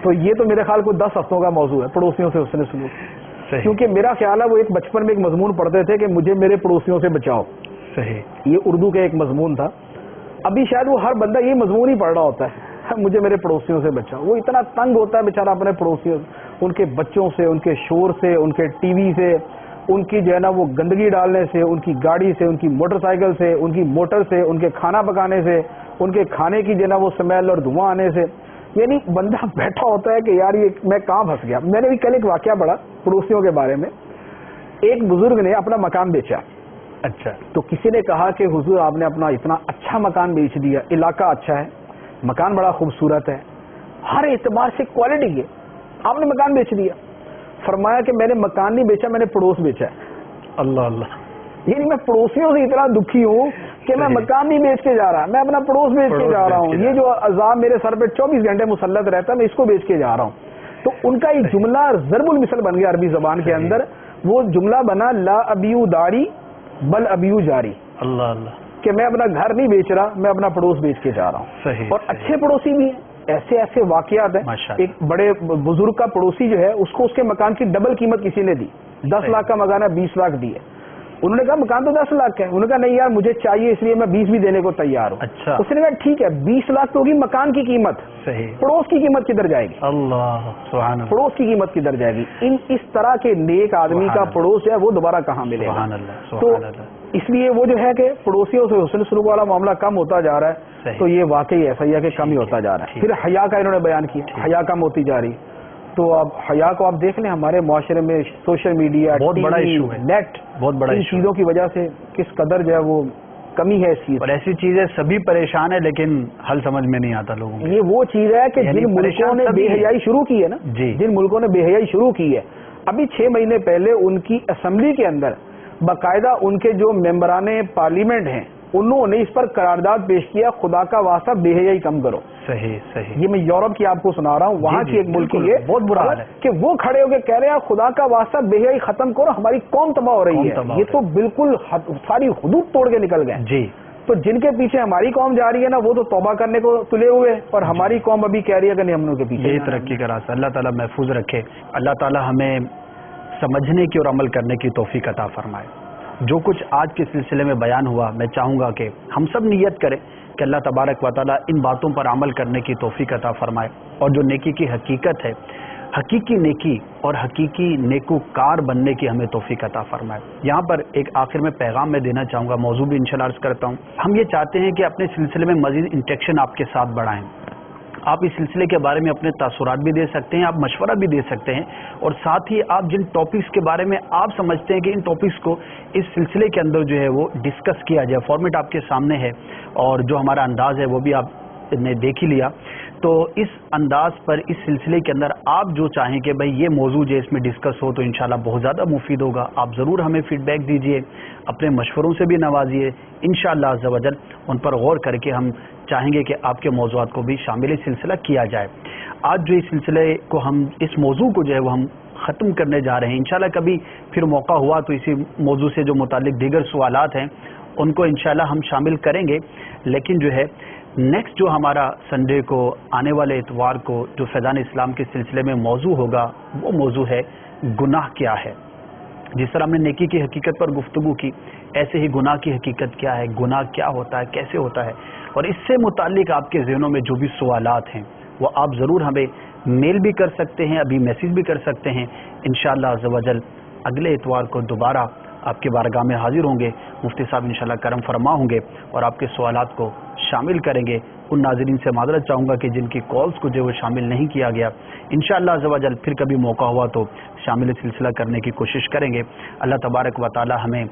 تو یہ تو میرے خیال کو 10 ہفتوں کا موضوع ہے, پڑوسیوں سے حسن سلوک. کیونکہ میرا خیال ہے وہ ایک بچپن میں ایک مضمون پڑھتے تھے کہ مجھے میرے پڑوسیوں سے بچاؤ. صحیح, یہ اردو کا ایک مضمون تھا. ابھی شاید وہ ہر بندہ یہ مضمون ہی پڑھ رہا ہوتا ہے, مجھے میرے پڑوسیوں سے بچاؤ. وہ اتنا تنگ ہوتا ہے بیچارہ اپنے پڑوسیوں, ان کے بچوں سے, ان کے شور سے, ان کے ٹی وی سے, ان کی جو ہے نا وہ گندگی ڈالنے سے, ان کی گاڑی سے, ان کی موٹر سائیکل سے, ان کی موٹر سے, ان کے کھانا پکانے سے, ان کے کھانے کی جو ہے نا وہ اسمیل اور دھواں آنے سے. یعنی بندہ بیٹھا ہوتا ہے کہ یار یہ میں کہاں پھنس گیا. میں نے بھی کل ایک واقعہ پڑھا پڑوسیوں کے بارے میں. ایک بزرگ نے اپنا مکان بیچا. اچھا, تو کسی نے کہا کہ حضور آپ نے اپنا اتنا اچھا مکان بیچ دیا, علاقہ اچھا ہے, مکان بڑا خوبصورت ہے, ہر اعتبار سے کوالٹی ہے, آپ نے مکان بیچ دیا. فرمایا کہ میں نے مکان نہیں بیچا, میں نے پڑوس بیچا ہے. اللہ اللہ. یعنی میں پڑوسیوں سے اتنا دکھی ہوں کہ میں مکان نہیں بیچ کے جا رہا, میں اپنا پڑوس بیچ کے جا رہا ہوں. یہ جو عذاب میرے سر پہ 24 گھنٹے مسلط رہتا ہے میں اس کو بیچ کے جا رہا ہوں. تو ان کا ایک جملہ ضرب المثل بن گیا عربی زبان کے اندر. وہ جملہ بنا لا ابیو داری بل ابیو جاری. اللہ اللہ, کہ میں اپنا گھر نہیں بیچ رہا, میں اپنا پڑوس بیچ کے جا رہا ہوں. صحیح. اور اچھے پڑوسی بھی ہیں, ایسے ایسے واقعات ہیں. ایک بڑے بزرگ کا پڑوسی جو ہے اس کو اس کے مکان کی ڈبل قیمت کسی نے دی. 10 لاکھ کا مکان ہے 20 لاکھ دی ہے. انہوں نے کہا مکان تو 10 لاکھ کا ہے. انہوں نے کہا نہیں یار مجھے چاہیے اس لیے میں 20 بھی دینے کو تیار ہوں. اچھا. اس نے کہا ٹھیک ہے 20 لاکھ تو ہوگی مکان کی قیمت, صحیح, پڑوس کی قیمت کدھر جائے گی؟ اللہ سبحان اللہ, پڑوس کی قیمت کدھر جائے گی؟ اس طرح کے نیک آدمی کا پڑوس ہے وہ دوبارہ کہاں ملے گا؟ سبحان اللہ, تو سبحان اللہ. اس لیے وہ جو ہے کہ پڑوسیوں سے حسن سلوک والا معاملہ کم ہوتا جا رہا ہے. تو یہ واقعی ایسا ہی ہے کہ کم ہی ہوتا جا رہا ہے. پھر حیا کا انہوں نے بیان کیا, حیا کم ہوتی جا رہی. تو اب حیا کو آپ دیکھ لیں ہمارے معاشرے میں سوشل میڈیا, بہت بڑا ایشو ہے, نیٹ, بہت بڑا ان چیزوں کی وجہ سے کس قدر جو ہے وہ کمی ہے اس چیز. اور ایسی چیزیں سبھی پریشان ہیں لیکن حل سمجھ میں نہیں آتا لوگوں کو. یہ وہ چیز ہے کہ جن ملکوں نے بے حیائی شروع کی ہے نا, جن ملکوں نے بے حیائی شروع کی ہے, ابھی 6 مہینے پہلے ان کی اسمبلی کے اندر باقاعدہ ان کے جو ممبران پارلیمنٹ ہیں انہوں نے اس پر قرارداد پیش کیا، خدا کا واسطہ بے حیائی کم کرو. صحیح صحیح. یہ میں یورپ کی آپ کو سنا رہا ہوں، وہاں کی ایک ملک کی بہت برا حال ہے کہ وہ کھڑے ہو کے کہہ رہے ہیں خدا کا واسطہ بے حیائی ختم کرو، ہماری قوم تباہ ہو رہی ہے. یہ تو بالکل ساری حدود توڑ کے نکل گئے. جی. تو جن کے پیچھے ہماری قوم جا رہی ہے نا وہ تو توبہ کرنے کو تلے ہوئے، اور ہماری قوم ابھی کہہ رہی ہے کہ نہیں ہم لوگوں کے پیچھے. یہی ترقی کا راستہ. اللہ تعالیٰ محفوظ رکھے. اللہ تعالیٰ ہمیں سمجھنے کی اور عمل کرنے کی توفیق عطا فرمائے. جو کچھ آج کے سلسلے میں بیان ہوا، میں چاہوں گا کہ ہم سب نیت کریں کہ اللہ تبارک و تعالیٰ ان باتوں پر عمل کرنے کی توفیق عطا فرمائے، اور جو نیکی کی حقیقت ہے، حقیقی نیکی اور حقیقی نیکوکار بننے کی ہمیں توفیق عطا فرمائے. یہاں پر ایک آخر میں پیغام میں دینا چاہوں گا، موضوع بھی انشاءاللہ عرض کرتا ہوں. ہم یہ چاہتے ہیں کہ اپنے سلسلے میں مزید انٹریکشن آپ کے ساتھ بڑھائیں. آپ اس سلسلے کے بارے میں اپنے تاثرات بھی دے سکتے ہیں، آپ مشورہ بھی دے سکتے ہیں، اور ساتھ ہی آپ جن ٹاپکس کے بارے میں آپ سمجھتے ہیں کہ ان ٹاپکس کو اس سلسلے کے اندر جو ہے وہ ڈسکس کیا جائے. فارمیٹ آپ کے سامنے ہے، اور جو ہمارا انداز ہے وہ بھی آپ نے دیکھ ہی لیا. تو اس انداز پر اس سلسلے کے اندر آپ جو چاہیں کہ بھائی یہ موضوع جو اس میں ڈسکس ہو تو انشاءاللہ بہت زیادہ مفید ہوگا. آپ ضرور ہمیں فیڈ بیک دیجئے، اپنے مشوروں سے بھی نوازیے. انشاءاللہ عز و جل ان پر غور کر کے ہم چاہیں گے کہ آپ کے موضوعات کو بھی شامل سلسلہ کیا جائے. آج جو اس سلسلے کو ہم اس موضوع کو جو ہے وہ ہم ختم کرنے جا رہے ہیں. انشاءاللہ کبھی پھر موقع ہوا تو اسی موضوع سے جو متعلق دیگر سوالات ہیں ان کو انشاءاللہ ہم شامل کریں گے. لیکن جو ہے نیکسٹ جو ہمارا سنڈے کو آنے والے اتوار کو جو فیضان اسلام کے سلسلے میں موضوع ہوگا وہ موضوع ہے گناہ کیا ہے. جس طرح ہم نے نیکی کی حقیقت پر گفتگو کی، ایسے ہی گناہ کی حقیقت کیا ہے، گناہ کیا ہوتا ہے، کیسے ہوتا ہے، اور اس سے متعلق آپ کے ذہنوں میں جو بھی سوالات ہیں وہ آپ ضرور ہمیں میل بھی کر سکتے ہیں، ابھی میسیج بھی کر سکتے ہیں. انشاءاللہ عز و جل اگلے اتوار کو دوبارہ آپ کے بارگاہ میں حاضر ہوں گے. مفتی صاحب انشاءاللہ کرم فرما ہوں گے اور آپ کے سوالات کو شامل کریں گے. ان ناظرین سے معذرت چاہوں گا کہ جن کی کالز کو جو وہ شامل نہیں کیا گیا، انشاءاللہ عز و جل پھر کبھی موقع ہوا تو شامل سلسلہ کرنے کی کوشش کریں گے. اللہ تبارک و تعالی ہمیں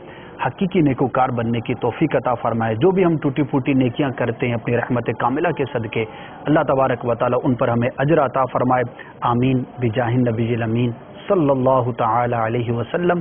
حقیقی نیکوکار بننے کی توفیق عطا فرمائے. جو بھی ہم ٹوٹی پھوٹی نیکیاں کرتے ہیں اپنی رحمت کاملہ کے صدقے، اللہ تبارک و تعالی ان پر ہمیں اجر عطا فرمائے. آمین بجاہ النبی الامین صلی اللہ تعالی علیہ وسلم.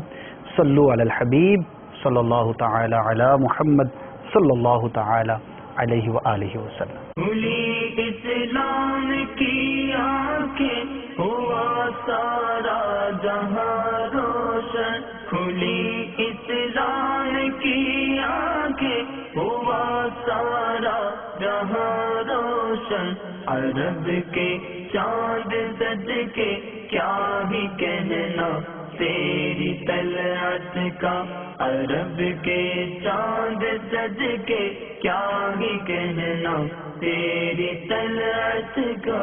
صلو علی الحبیب صلی اللہ تعالی علی محمد صلی اللہ تعالی علیہ وآلہ وسلم. کھلی اسلام کی آنکھیں ہوا سارا جہاں روشن، کھلی اسلام کی آنکھیں ہوا سارا جہاں روشن. عرب کے چاند سج کے کیا ہی کہنا تیری طلعت کا، عرب کے چاند سج کے کیا ہی کہنا تیری طلعت کا.